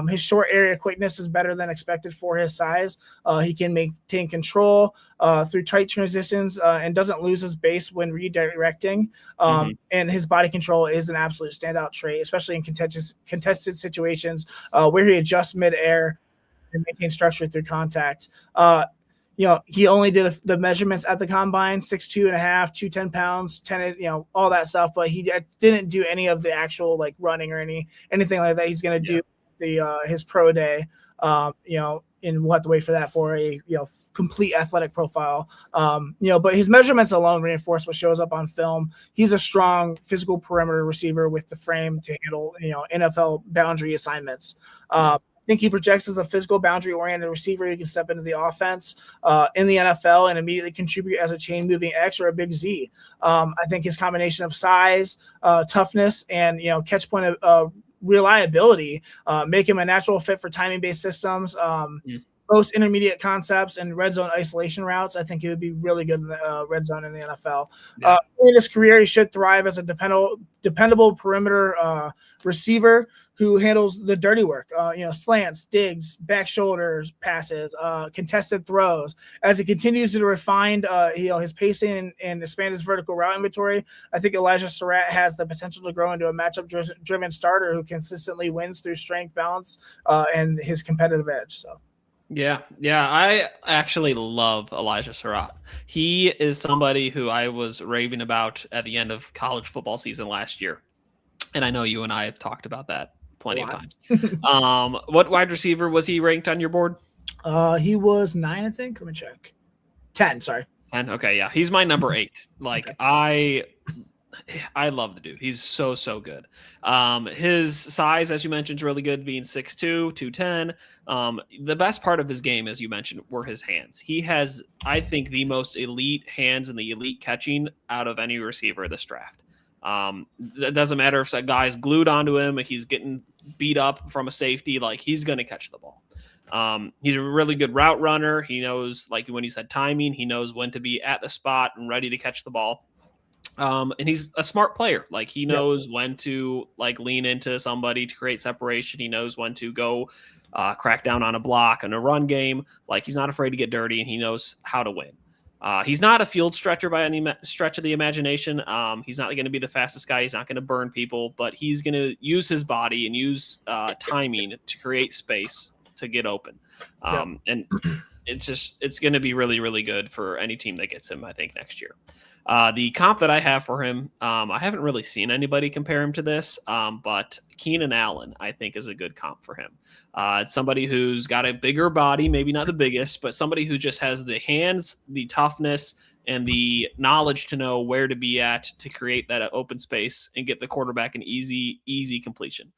His short area quickness is better than expected for his size. He can maintain control through tight transitions and doesn't lose his base when redirecting. And his body control is an absolute standout trait, especially in contested situations where he adjusts midair and maintains structure through contact. He only did the measurements at the combine, 6'2.5", 210 pounds, 10, all that stuff, but he didn't do any of the actual like running or anything like that. He's going to do his pro day, and we'll have to wait for that for a complete athletic profile. But his measurements alone reinforce what shows up on film. He's a strong physical perimeter receiver with the frame to handle NFL boundary assignments. I think he projects as a physical boundary-oriented receiver who can step into the offense in the NFL and immediately contribute as a chain-moving X or a big Z. I think his combination of size, toughness, and catch point of reliability make him a natural fit for timing-based systems, most intermediate concepts, and red zone isolation routes. I think he would be really good in the red zone in the NFL. In his career, he should thrive as a dependable perimeter receiver who handles the dirty work, slants, digs, back shoulders, passes, contested throws. As he continues to refine, his pacing and expand his vertical route inventory, I think Elijah Surratt has the potential to grow into a matchup-driven starter who consistently wins through strength, balance, and his competitive edge. So. Yeah, I actually love Elijah Surratt. He is somebody who I was raving about at the end of college football season last year, and I know you and I have talked about that plenty of times. What wide receiver was he ranked on your board? He was 9, I think. Let me check. 10, sorry. 10. Okay, yeah, he's my number 8. Like okay. I love the dude. He's so good. His size, as you mentioned, is really good, being 6'2", 210. The best part of his game, as you mentioned, were his hands. He has, I think, the most elite hands and the elite catching out of any receiver this draft. It doesn't matter if that guy's glued onto him, if he's getting beat up from a safety, like he's going to catch the ball. He's a really good route runner. He knows, like when you said timing, he knows when to be at the spot and ready to catch the ball. And he's a smart player. Like he knows when to lean into somebody to create separation. He knows when to go crack down on a block and a run game. Like he's not afraid to get dirty, and he knows how to win. He's not a field stretcher by any stretch of the imagination. He's not going to be the fastest guy. He's not going to burn people, but he's going to use his body and use timing to create space to get open. And it's going to be really, really good for any team that gets him, I think, next year. The comp that I have for him, I haven't really seen anybody compare him to this, but Keenan Allen, I think, is a good comp for him. It's somebody who's got a bigger body, maybe not the biggest, but somebody who just has the hands, the toughness, and the knowledge to know where to be at to create that open space and get the quarterback an easy completion.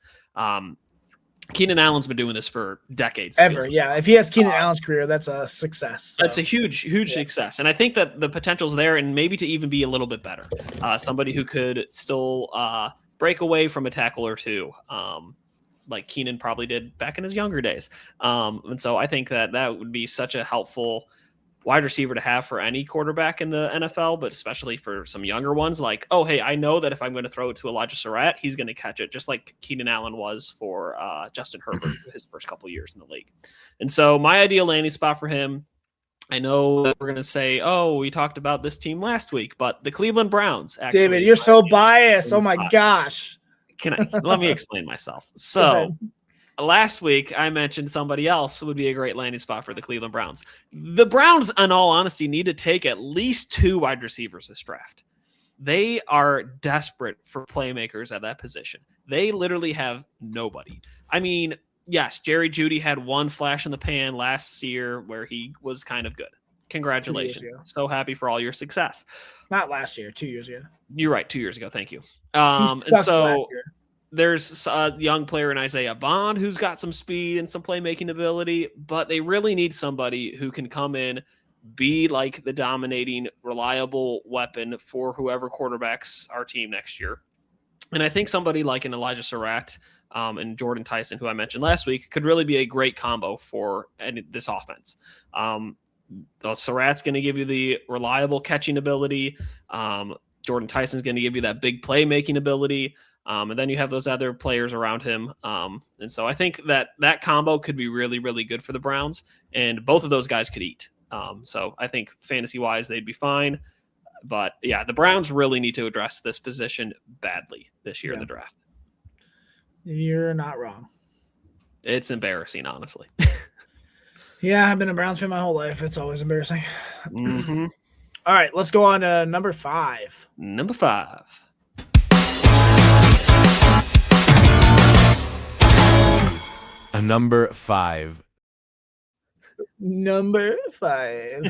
Keenan Allen's been doing this for decades. Yeah. If he has Keenan Allen's career, that's a success. So. That's a huge success. And I think that the potential's there, and maybe to even be a little bit better. Somebody who could still break away from a tackle or two, like Keenan probably did back in his younger days. And so I think that would be such a helpful wide receiver to have for any quarterback in the NFL, but especially for some younger ones. Like, oh, hey, I know that if I'm going to throw it to Elijah Surratt, he's going to catch it, just like Keenan Allen was for Justin Herbert his first couple of years in the league. And so my ideal landing spot for him, I know that we're going to say, oh, we talked about this team last week, but the Cleveland Browns. Actually, David, you're so biased. Oh my gosh. Let me explain myself. So last week, I mentioned somebody else would be a great landing spot for the Cleveland Browns. The Browns, in all honesty, need to take at least 2 wide receivers this draft. They are desperate for playmakers at that position. They literally have nobody. I mean, yes, Jerry Jeudy had one flash in the pan last year where he was kind of good. Congratulations. So happy for all your success. Not last year, 2 years ago. You're right, 2 years ago. Thank you. And so there's a young player in Isaiah Bond who's got some speed and some playmaking ability, but they really need somebody who can come in, be like the dominating, reliable weapon for whoever quarterbacks our team next year. And I think somebody like an Elijah Surratt and Jordan Tyson, who I mentioned last week, could really be a great combo for this offense. Surratt's going to give you the reliable catching ability. Jordan Tyson's going to give you that big playmaking ability. And then you have those other players around him. And so I think that combo could be really, really good for the Browns. And both of those guys could eat. So I think fantasy-wise, they'd be fine. But, yeah, the Browns really need to address this position badly this year in the draft. You're not wrong. It's embarrassing, honestly. Yeah, I've been a Browns fan my whole life. It's always embarrassing. Mm-hmm. All right, let's go on to number 5. Number 5. Number 5. Number 5.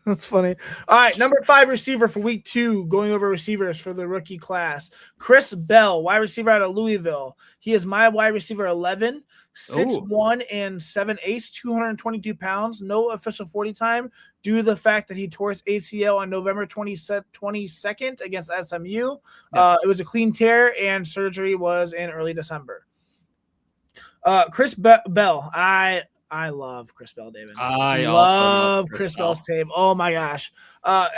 That's funny. All right, number 5 receiver for week 2, going over receivers for the rookie class. Chris Bell, wide receiver out of Louisville. He is my wide receiver 11, 6'1" and 7/8, 222 pounds. No official 40 time due to the fact that he tore his ACL on November 22nd against SMU. It was a clean tear, and surgery was in early December. Chris Bell, I love Chris Bell, David. I also love Chris Bell's tape. Oh my gosh.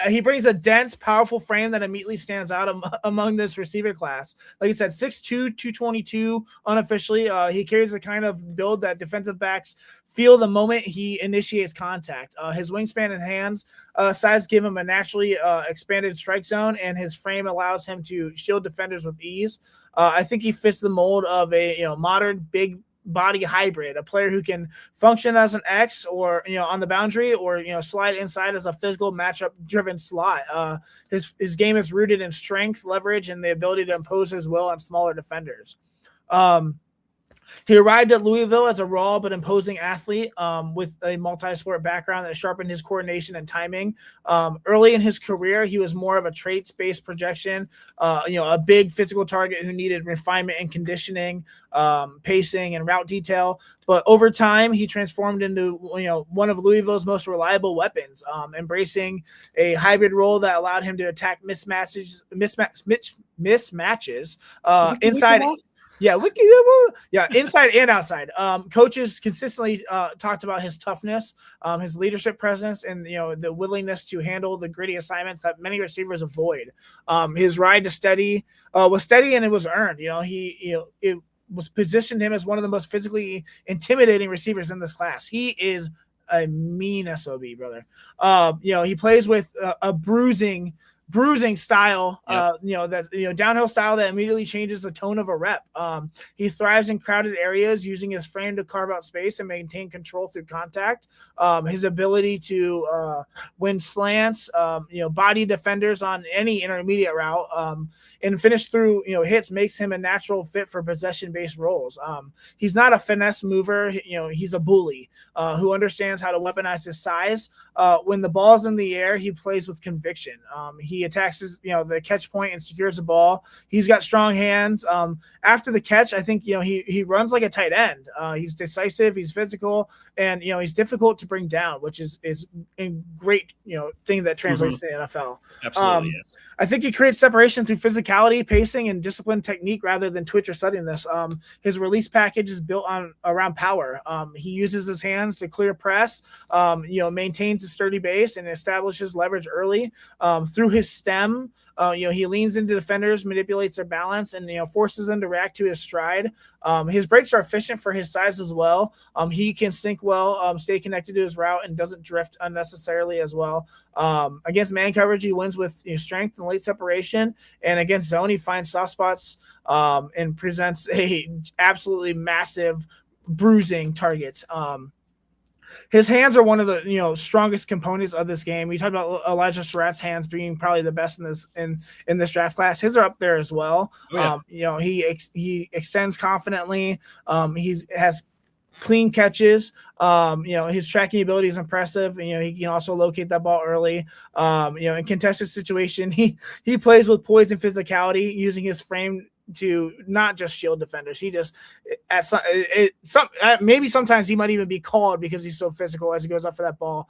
He brings a dense, powerful frame that immediately stands out among this receiver class. Like I said, 6'2", 222 unofficially. He carries the kind of build that defensive backs feel the moment he initiates contact. His wingspan and hands size give him a naturally expanded strike zone, and his frame allows him to shield defenders with ease. I think he fits the mold of a modern big body hybrid, a player who can function as an X or on the boundary, or slide inside as a physical matchup driven slot. His game is rooted in strength, leverage, and the ability to impose his will on smaller defenders. He arrived at Louisville as a raw but imposing athlete with a multi-sport background that sharpened his coordination and timing. Early in his career, he was more of a traits-based projection, a big physical target who needed refinement and conditioning, pacing, and route detail. But over time, he transformed into one of Louisville's most reliable weapons, embracing a hybrid role that allowed him to attack mismatches inside. Yeah, inside and outside. Coaches consistently talked about his toughness, his leadership presence, and the willingness to handle the gritty assignments that many receivers avoid. His ride to steady was steady, and it was earned. It was positioned him as one of the most physically intimidating receivers in this class. He is a mean SOB, brother. He plays with a bruising style, downhill style that immediately changes the tone of a rep. He thrives in crowded areas, using his frame to carve out space and maintain control through contact. His ability to win slants, body defenders on any intermediate route, and finish through hits makes him a natural fit for possession-based roles. He's not a finesse mover. He's a bully who understands how to weaponize his size. When the ball's in the air, he plays with conviction. He attacks the catch point and secures the ball. He's got strong hands. After the catch, I think he runs like a tight end. He's decisive, he's physical, and he's difficult to bring down, which is a great thing that translates to the NFL. Absolutely. I think he creates separation through physicality, pacing, and disciplined technique rather than twitch or suddenness. His release package is built around power. He uses his hands to clear press, maintains a sturdy base, and establishes leverage early. Through his stem, he leans into defenders, manipulates their balance, and forces them to react to his stride. His breaks are efficient for his size as well. He can sink well, stay connected to his route, and doesn't drift unnecessarily as well. Against man coverage, he wins with strength and late separation, and against zone, he finds soft spots and presents a absolutely massive bruising target. His hands are one of the strongest components of this game. We talked about Elijah Surratt's hands being probably the best in this draft class. His are up there as well. Oh, yeah. He extends confidently. He has clean catches. His tracking ability is impressive. He can also locate that ball early. In contested situation, he plays with poise and physicality, using his frame to not just shield defenders. He just maybe sometimes he might even be called because he's so physical as he goes up for that ball.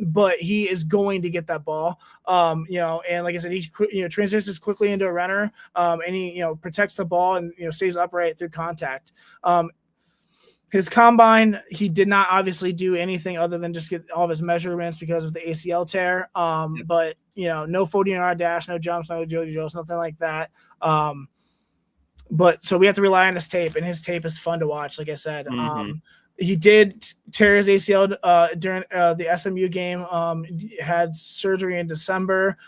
But he is going to get that ball. And like I said, he transitions quickly into a runner, and he protects the ball and stays upright through contact. His combine, he did not obviously do anything other than just get all of his measurements because of the ACL tear. But no 40-yard dash, no jumps, no Jody Jones, nothing like that. But so we have to rely on his tape, and his tape is fun to watch. Like I said, he did tear his ACL during the SMU game. Had surgery in December.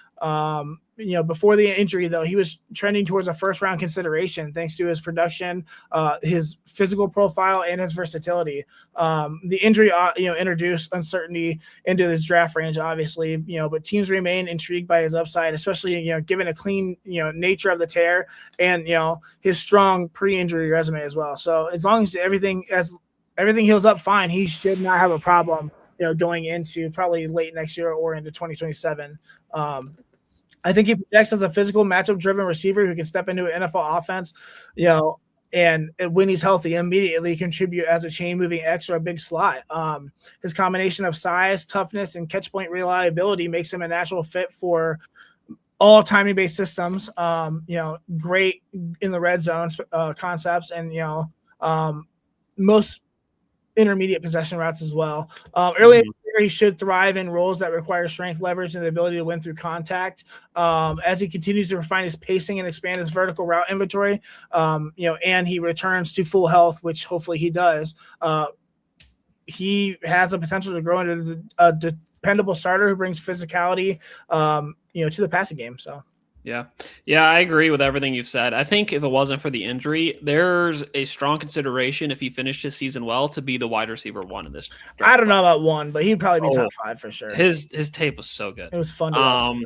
Before the injury, though, he was trending towards a first-round consideration thanks to his production, his physical profile, and his versatility. The injury, introduced uncertainty into his draft range, obviously, but teams remain intrigued by his upside, especially, given a clean, nature of the tear and, his strong pre-injury resume as well. So as long as everything heals up fine, he should not have a problem, going into probably late next year or into 2027. I think he projects as a physical matchup-driven receiver who can step into an NFL offense, and when he's healthy, immediately contribute as a chain-moving X or a big slot. His combination of size, toughness, and catch-point reliability makes him a natural fit for all timing-based systems. Great in the red zone concepts, and most intermediate possession routes as well. Early in the year, he should thrive in roles that require strength, leverage, and the ability to win through contact. As he continues to refine his pacing and expand his vertical route inventory, and he returns to full health, which hopefully he does, he has the potential to grow into a dependable starter who brings physicality, to the passing game. So. Yeah, I agree with everything you've said. I think if it wasn't for the injury, there's a strong consideration if he finished his season well to be the wide receiver 1 in this draft. I don't know about 1, but he'd probably be top 5 for sure. His tape was so good. It was fun to watch.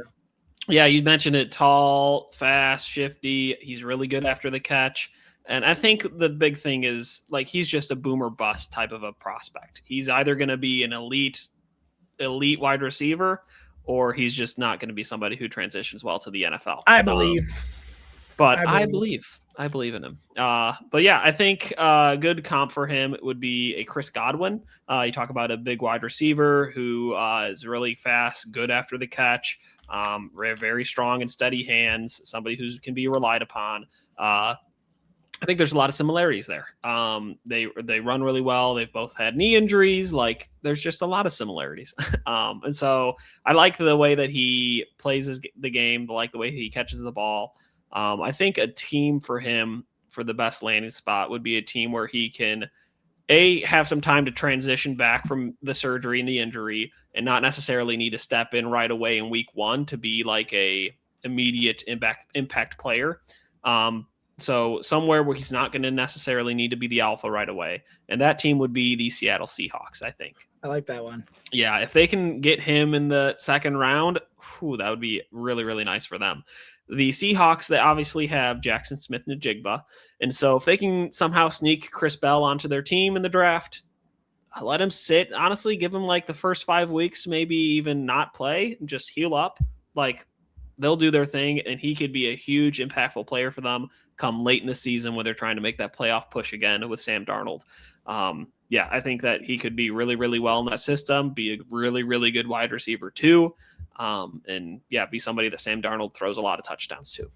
Yeah, you mentioned it. Tall, fast, shifty. He's really good after the catch. And I think the big thing is, like, he's just a boomer bust type of a prospect. He's either going to be an elite wide receiver, or he's just not going to be somebody who transitions well to the NFL. I believe. I believe in him. But yeah, I think a good comp for him would be a Chris Godwin. You talk about a big wide receiver who is really fast, good after the catch, very strong and steady hands, somebody who can be relied upon. I think there's a lot of similarities there. They run really well. They've both had knee injuries. Like, there's just a lot of similarities. And so I like the way that he plays the game. I like the way he catches the ball. I think a team for him for the best landing spot would be a team where he can have some time to transition back from the surgery and the injury and not necessarily need to step in right away in week 1 to be like a immediate impact player. So somewhere where he's not going to necessarily need to be the alpha right away. And that team would be the Seattle Seahawks, I think. I like that one. Yeah, if they can get him in the second round, that would be really, really nice for them. The Seahawks, they obviously have Jackson Smith-Njigba. And so if they can somehow sneak Chris Bell onto their team in the draft, let him sit. Honestly, give him like the first 5 weeks, maybe even not play, and just heal up. Like, they'll do their thing, and he could be a huge, impactful player for them come late in the season when they're trying to make that playoff push again with Sam Darnold. I think that he could be really, really well in that system, be a really, really good wide receiver too, and be somebody that Sam Darnold throws a lot of touchdowns to.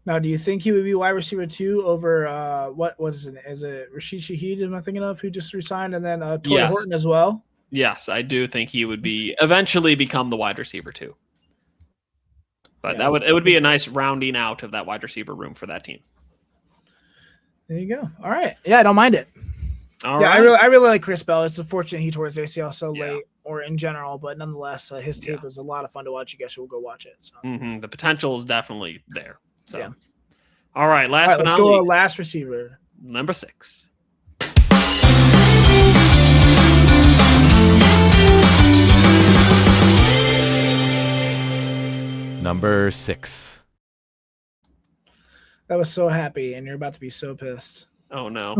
Now, do you think he would be wide receiver 2 over what is it? Is it Rashid Shaheed, am I thinking of, who just resigned, and then Torrey Horton as well? Yes, I do think he would eventually become the wide receiver 2. But it would be a nice rounding out of that wide receiver room for that team. There you go. All right. Yeah, I don't mind it. All right. I really like Chris Bell. It's unfortunate he tore his ACL so late, or in general, but nonetheless, his tape was a lot of fun to watch. You guys should go watch it. So. The potential is definitely there. So, all right. Let's go last receiver. Number 6. Number 6. That was so happy, and you're about to be so pissed. Oh no.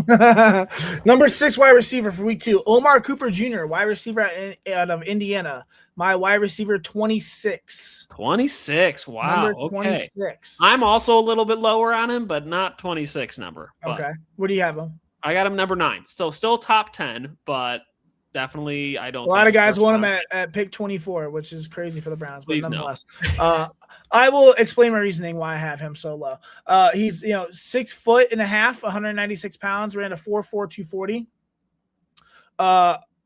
Number 6 wide receiver for week 2, Omar Cooper Jr., wide receiver out of Indiana. My wide receiver 26. 26. Wow. Number Okay. 26. I'm also a little bit lower on him, but not 26 number. Okay. Where do you have him? I got him number 9. Still top 10, but definitely I don't. A lot of guys want him at pick 24, which is crazy for the Browns. But nonetheless, I will explain my reasoning why I have him so low. He's 6 foot and a half, 196 pounds, ran a 4.4 240.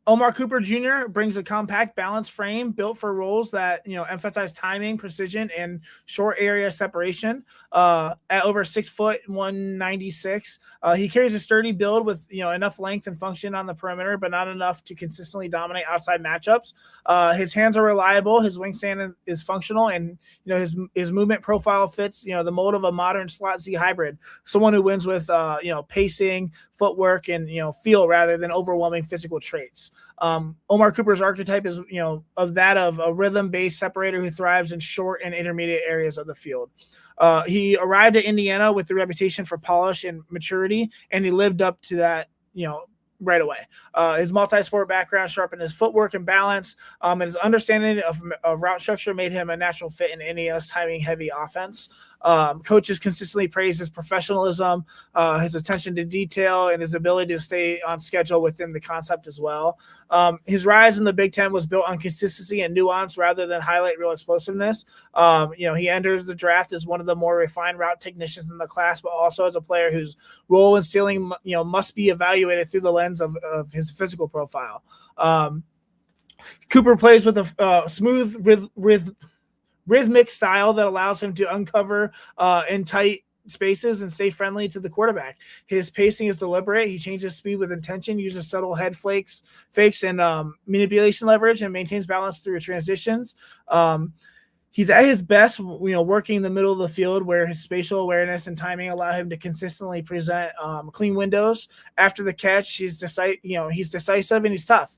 Omar Cooper Jr. brings a compact, balanced frame built for roles that emphasize timing, precision, and short area separation. At over 6 foot, 196, he carries a sturdy build with enough length and function on the perimeter, but not enough to consistently dominate outside matchups. His hands are reliable, his wingspan is functional, and his movement profile fits the mold of a modern slot Z hybrid. Someone who wins with pacing, footwork, and feel rather than overwhelming physical traits. Omar Cooper's archetype is of that of a rhythm-based separator who thrives in short and intermediate areas of the field. He arrived at Indiana with the reputation for polish and maturity, and he lived up to that right away. His multi-sport background sharpened his footwork and balance, and his understanding of route structure made him a natural fit in Indiana's timing-heavy offense. Coaches consistently praise his professionalism, his attention to detail, and his ability to stay on schedule within the concept as well. His rise in the Big Ten was built on consistency and nuance rather than highlight real explosiveness. He enters the draft as one of the more refined route technicians in the class, but also as a player whose role in stealing, must be evaluated through the lens of his physical profile. Cooper plays with a smooth rhythmic style that allows him to uncover in tight spaces and stay friendly to the quarterback. His pacing is deliberate. He changes speed with intention, uses subtle head fakes and manipulation leverage, and maintains balance through transitions. He's at his best, working in the middle of the field where his spatial awareness and timing allow him to consistently present clean windows. After the catch, he's decisive and he's tough,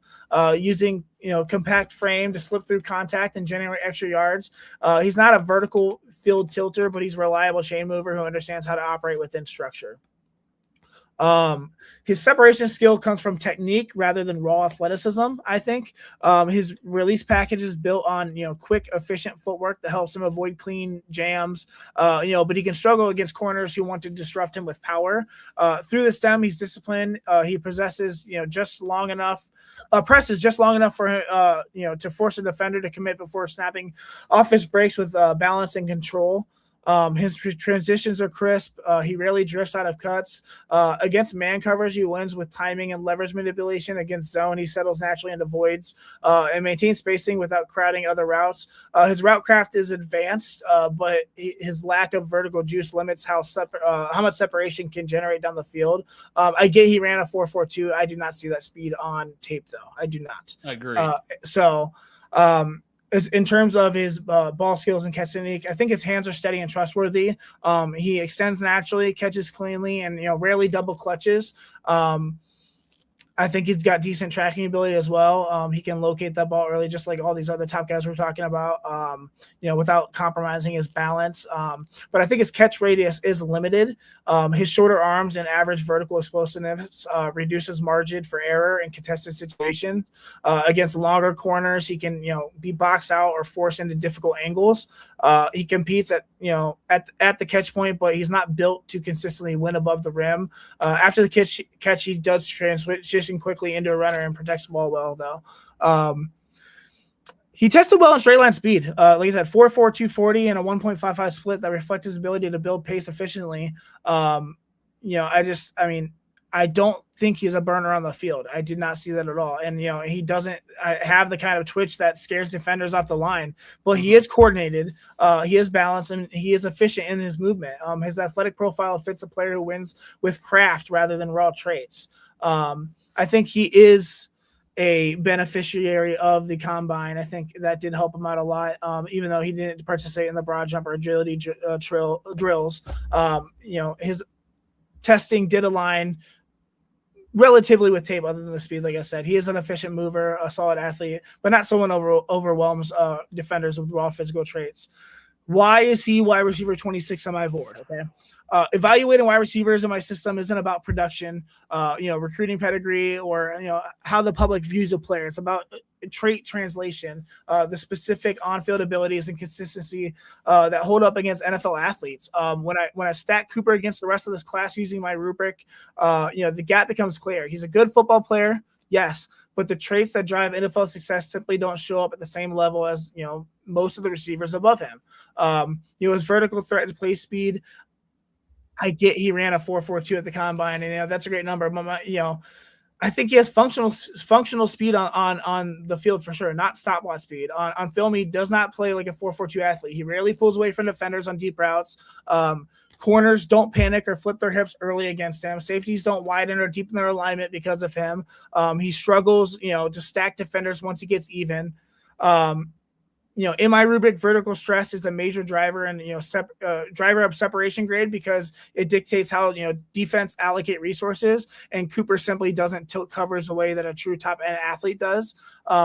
using compact frame to slip through contact and generate extra yards. He's not a vertical field tilter, but he's a reliable chain mover who understands how to operate within structure. His separation skill comes from technique rather than raw athleticism, I think. His release package is built on, quick, efficient footwork that helps him avoid clean jams, but he can struggle against corners who want to disrupt him with power. Through the stem, he's disciplined. He possesses, presses just long enough for to force a defender to commit before snapping off his brakes with balance and control. His transitions are crisp. He rarely drifts out of cuts. Against man coverage, he wins with timing and leverage manipulation. Against zone, he settles naturally into voids and maintains spacing without crowding other routes. His route craft is advanced, but his lack of vertical juice limits how much separation can generate down the field. I get he ran a 4.42. I do not see that speed on tape, though. I do not. I agree. In terms of his ball skills and catch technique, I think his hands are steady and trustworthy. He extends naturally, catches cleanly, and rarely double clutches. I think he's got decent tracking ability as well. He can locate that ball early, just like all these other top guys we're talking about, without compromising his balance. But I think his catch radius is limited. His shorter arms and average vertical explosiveness reduces margin for error in contested situations. Against longer corners, he can, be boxed out or forced into difficult angles. He competes at the catch point, but he's not built to consistently win above the rim. After the catch, he does transition quickly into a runner and protects the ball well, though. He tested well in straight line speed. Like I said, 4.4 240 and a 1.55 split that reflects his ability to build pace efficiently. I don't think he's a burner on the field. I did not see that at all. And, he doesn't have the kind of twitch that scares defenders off the line, but he is coordinated. He is balanced, and he is efficient in his movement. His athletic profile fits a player who wins with craft rather than raw traits. I think he is a beneficiary of the combine. I think that did help him out a lot, even though he didn't participate in the broad jump or agility drills. His testing did align relatively with tape other than the speed. Like I said, he is an efficient mover, a solid athlete, but not someone overwhelms defenders with raw physical traits. Why is he wide receiver 26 on my board? Okay. Evaluating wide receivers in my system isn't about production, recruiting pedigree, or how the public views a player. It's about trait translation, the specific on-field abilities and consistency that hold up against NFL athletes. When I stack Cooper against the rest of this class using my rubric, the gap becomes clear. He's a good football player, yes, but the traits that drive NFL success simply don't show up at the same level as most of the receivers above him. His vertical threat to play speed. I get he ran a 4.42 at the combine, and that's a great number. But I think he has functional speed on the field for sure, not stopwatch speed. On film, he does not play like a 4.42 athlete. He rarely pulls away from defenders on deep routes. Corners don't panic or flip their hips early against him. Safeties don't widen or deepen their alignment because of him. He struggles, to stack defenders once he gets even. In my rubric, vertical stress is a major driver and driver of separation grade because it dictates how defense allocate resources, and Cooper simply doesn't tilt covers the way that a true top end athlete does.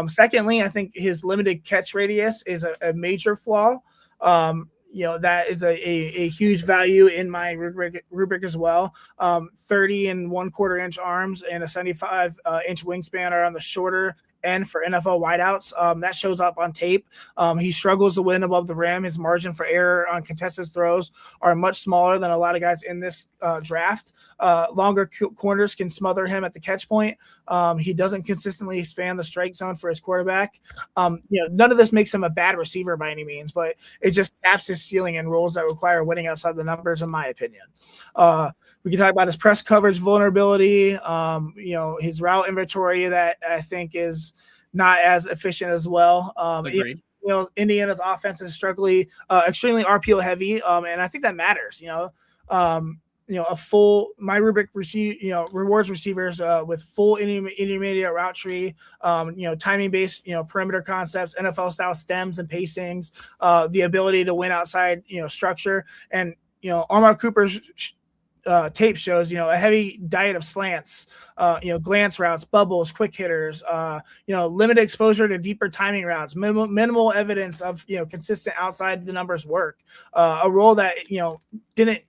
Secondly, I think his limited catch radius is a major flaw. That is a huge value in my rubric as well. 30 and 1/4 inch arms and a 75 inch wingspan are on the shorter end for NFL wideouts. That shows up on tape. He struggles to win above the rim. His margin for error on contested throws are much smaller than a lot of guys in this draft. Longer corners can smother him at the catch point. He doesn't consistently expand the strike zone for his quarterback. None of this makes him a bad receiver by any means, but it just taps his ceiling in roles that require winning outside the numbers, in my opinion. We can talk about his press coverage vulnerability, his route inventory that I think is not as efficient as well. Agreed. Indiana's offense is extremely RPO heavy, and I think that matters. A full my rubric rewards receivers with full intermediate route tree, timing based, perimeter concepts, NFL style stems and pacings, the ability to win outside, structure, and Omar Cooper's tape shows, a heavy diet of slants, glance routes, bubbles, quick hitters, limited exposure to deeper timing routes, minimal evidence of, consistent outside the numbers work, a role that, didn't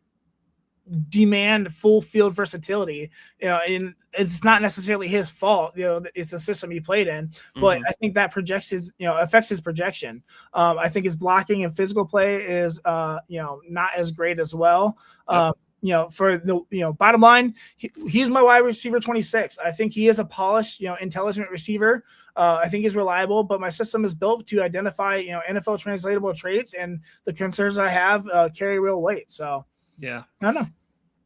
demand full field versatility, and it's not necessarily his fault. It's the system he played in, but I think that affects his projection. I think his blocking and physical play is, not as great as well. For the bottom line, he's my wide receiver 26. I think he is a polished, intelligent receiver. I think he's reliable, but my system is built to identify, NFL translatable traits, and the concerns I have carry real weight. So yeah, I don't know.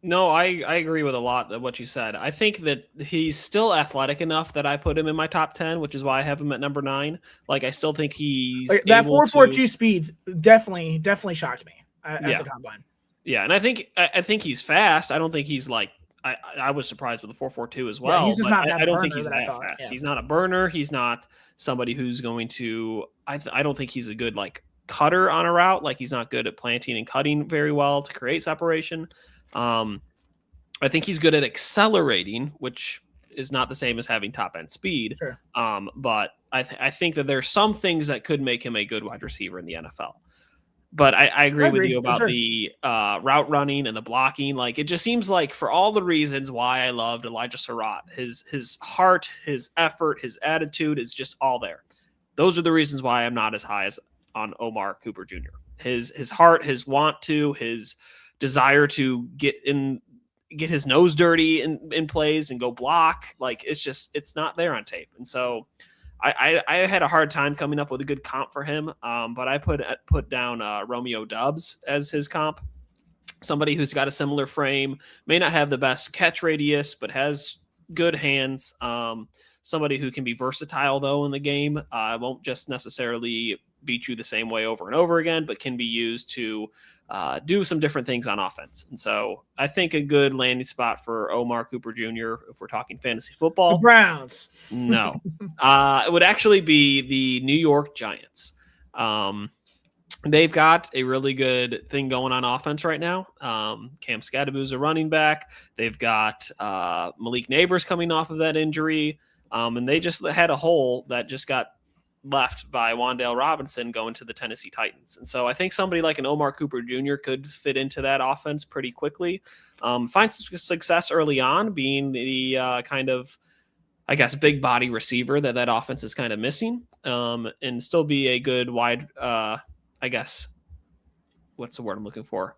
No, I agree with a lot of what you said. I think that he's still athletic enough that I put him in my top 10, which is why I have him at number 9. Like, I still think he's that 4.42 speed definitely shocked me at the combine. Yeah, and I think he's fast. I don't think he's like I was surprised with the 4.42 as well. Yeah, he's just not that I don't think he's that fast. Yeah. He's not a burner. He's not somebody who's going to. I don't think he's a good like cutter on a route. Like, he's not good at planting and cutting very well to create separation. I think he's good at accelerating, which is not the same as having top end speed. Sure. But I think that there's some things that could make him a good wide receiver in the NFL. But I agree with you about the route running and the blocking. Like, it just seems like, for all the reasons why I loved Elijah Surratt, his heart, his effort, his attitude is just all there. Those are the reasons why I'm not as high as on Omar Cooper Jr. His heart, his want to, his desire to get his nose dirty in plays and go block. Like, it's not there on tape. And so I had a hard time coming up with a good comp for him. But I put down Romeo Doubs as his comp. Somebody who's got a similar frame, may not have the best catch radius, but has good hands. Somebody who can be versatile though in the game. Won't just necessarily beat you the same way over and over again, but can be used to do some different things on offense. And so I think a good landing spot for Omar Cooper Jr., if we're talking fantasy football. The Browns. No. It would actually be the New York Giants. They've got a really good thing going on offense right now. Cam Skadaboo's a running back. They've got Malik Neighbors coming off of that injury. And they just had a hole that just got left by Wan'Dale Robinson going to the Tennessee Titans. And so I think somebody like an Omar Cooper Jr. could fit into that offense pretty quickly. Find some success early on, being the kind of, I guess, big body receiver that offense is kind of missing, and still be a good wide, I guess, what's the word I'm looking for?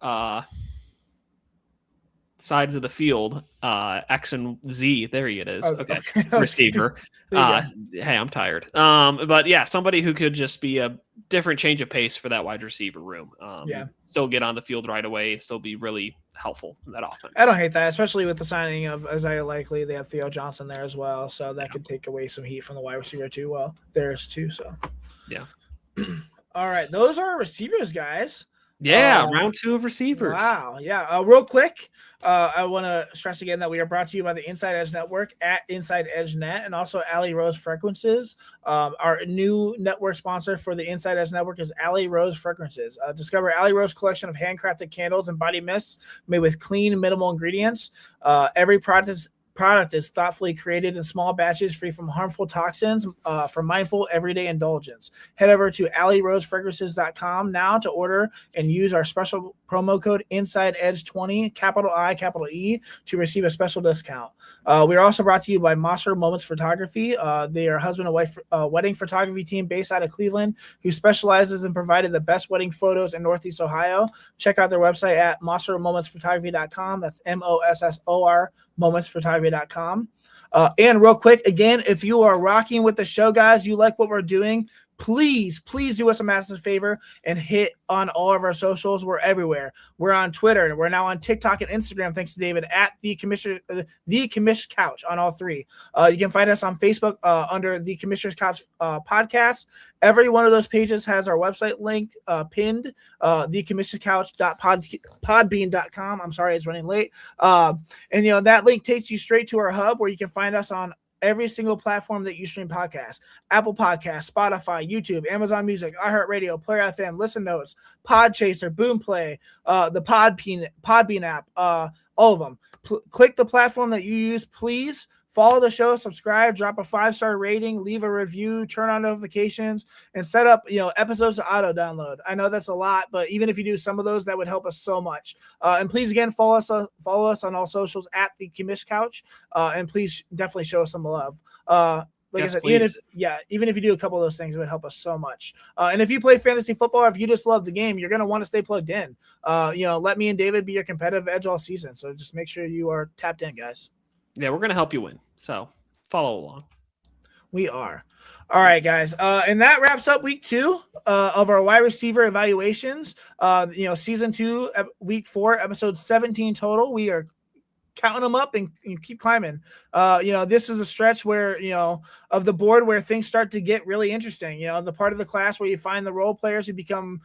Sides of the field, X and Z. There it is. Okay. Receiver. Hey, I'm tired. But yeah, somebody who could just be a different change of pace for that wide receiver room. Still get on the field right away, still be really helpful in that offense. I don't hate that, especially with the signing of Isaiah Likely. They have Theo Johnson there as well, so that could take away some heat from the wide receiver too. Well, there's two, so yeah. All right, those are our receivers, guys. Yeah, round 2 of receivers. Wow. Yeah. Real quick, I want to stress again that we are brought to you by the Inside Edge Network at Inside Edge Net, and also Alley Rose Fragrances. Our new network sponsor for the Inside Edge Network is Alley Rose Fragrances. Discover Alley Rose collection of handcrafted candles and body mists made with clean, minimal ingredients. Every product is thoughtfully created in small batches free from harmful toxins for mindful everyday indulgence. Head over to AlleyRoseFragrances.com now to order and use our special promo code InsideEdge20, capital I, capital E, to receive a special discount. We are also brought to you by Mosser Moments Photography. They are a husband and wife wedding photography team based out of Cleveland who specializes in providing the best wedding photos in Northeast Ohio. Check out their website at MosserMomentsPhotography.com. That's MOSSOR momentsphotography.com. And real quick, again, if you are rocking with the show, guys, you like what we're doing, please do us a massive favor and hit on all of our socials. We're everywhere. We're on Twitter. We're now on TikTok and Instagram, thanks to David, at the Commissioner's Couch on all three. You can find us on Facebook under the Commissioner's Couch podcast. Every one of those pages has our website link pinned, thecommissionercouch.podbean.com. I'm sorry, it's running late. And that link takes you straight to our hub where you can find us on every single platform that you stream podcasts: Apple Podcasts, Spotify, YouTube, Amazon Music, iHeartRadio, Player FM, Listen Notes, Podchaser, Boomplay, the Podbean app, all of them. Click the platform that you use, please. Follow the show, subscribe, drop a 5-star rating, leave a review, turn on notifications, and set up, episodes to auto download. I know that's a lot, but even if you do some of those, that would help us so much. And please, again, follow us on all socials at the Commish Couch, and please definitely show us some love. I said, even if you do a couple of those things, it would help us so much. And if you play fantasy football, or if you just love the game, you're going to want to stay plugged in. Let me and David be your competitive edge all season. So just make sure you are tapped in, guys. Yeah, we're going to help you win. So follow along. We are. All right, guys. And that wraps up week 2 of our wide receiver evaluations. Season 2, week 4, episode 17 total. We are counting them up and keep climbing. This is a stretch where, of the board where things start to get really interesting. The part of the class where you find the role players who become,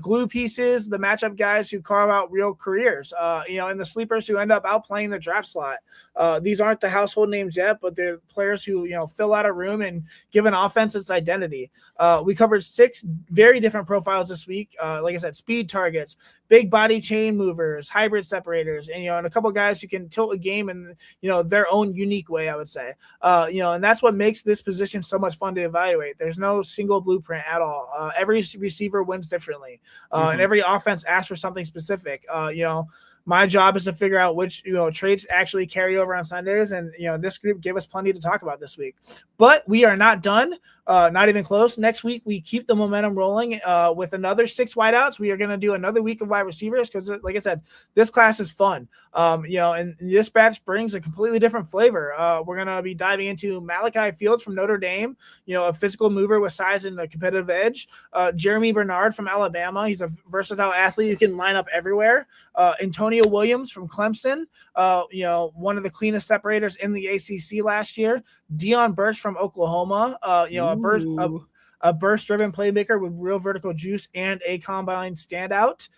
glue pieces, the matchup guys who carve out real careers, and the sleepers who end up outplaying the draft slot. These aren't the household names yet, but they're players who, fill out a room and give an offense its identity. We covered 6 very different profiles this week. Like I said, speed targets, big body chain movers, hybrid separators, and a couple guys who can tilt a game in their own unique way, I would say. And that's what makes this position so much fun to evaluate. There's no single blueprint at all. Every receiver wins differently, and every offense asks for something specific. My job is to figure out which traits actually carry over on Sundays, and this group gave us plenty to talk about this week. But we are not done, not even close. Next week we keep the momentum rolling with another 6 wideouts. We are going to do another week of wide receivers because, like I said, this class is fun. And this batch brings a completely different flavor. We're going to be diving into Malachi Fields from Notre Dame, a physical mover with size and a competitive edge. Jeremy Bernard from Alabama. He's a versatile athlete who can line up everywhere. Antonio Williams from Clemson, one of the cleanest separators in the ACC last year. Dion Burch from Oklahoma, a burst-driven playmaker with real vertical juice and a combine standout.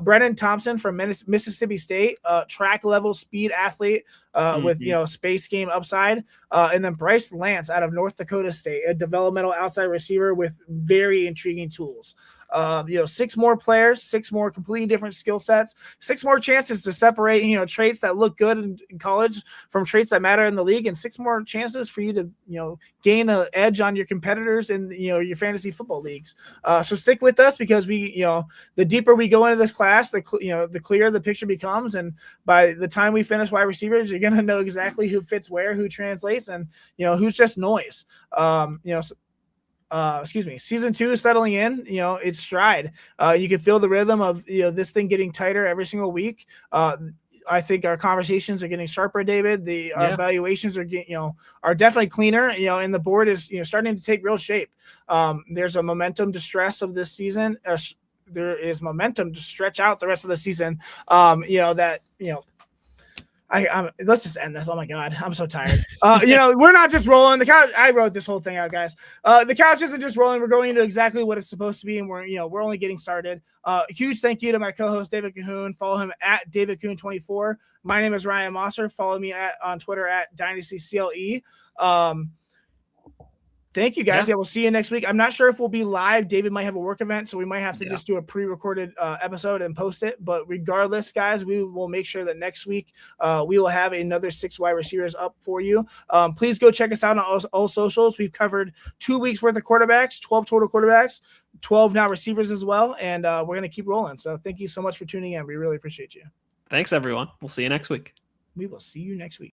Brennan Thompson from Mississippi State, track-level speed athlete with space game upside. And then Bryce Lance out of North Dakota State, a developmental outside receiver with very intriguing tools. 6 more players, 6 more completely different skill sets, 6 more chances to separate, traits that look good in college from traits that matter in the league, and 6 more chances for you to, gain an edge on your competitors in, your fantasy football leagues. So stick with us, because we, the deeper we go into this class, the clearer the picture becomes. And by the time we finish wide receivers, you're going to know exactly who fits where, who translates, and, who's just noise. Season 2 is settling in, it's stride. You can feel the rhythm of, this thing getting tighter every single week. I think our conversations are getting sharper, David. Our evaluations are getting, are definitely cleaner, and the board is, starting to take real shape. There's a momentum to stress of this season. There is momentum to stretch out the rest of the season. Let's just end this. Oh my God, I'm so tired. We're not just rolling the couch. I wrote this whole thing out, guys. The couch isn't just rolling. We're going into exactly what it's supposed to be, and we're only getting started. Huge thank you to my co-host David Cahoon. Follow him at David Cahoon 24. My name is Ryan Mosser. Follow me on Twitter at DynastyCLE. Thank you, guys. Yeah, we'll see you next week. I'm not sure if we'll be live. David might have a work event, so we might have to just do a pre-recorded episode and post it. But regardless, guys, we will make sure that next week we will have another 6 wide receivers up for you. Please go check us out on all socials. We've covered 2 weeks worth of quarterbacks, 12 total quarterbacks, 12 now receivers as well, and we're going to keep rolling. So thank you so much for tuning in. We really appreciate you. Thanks, everyone. We'll see you next week. We will see you next week.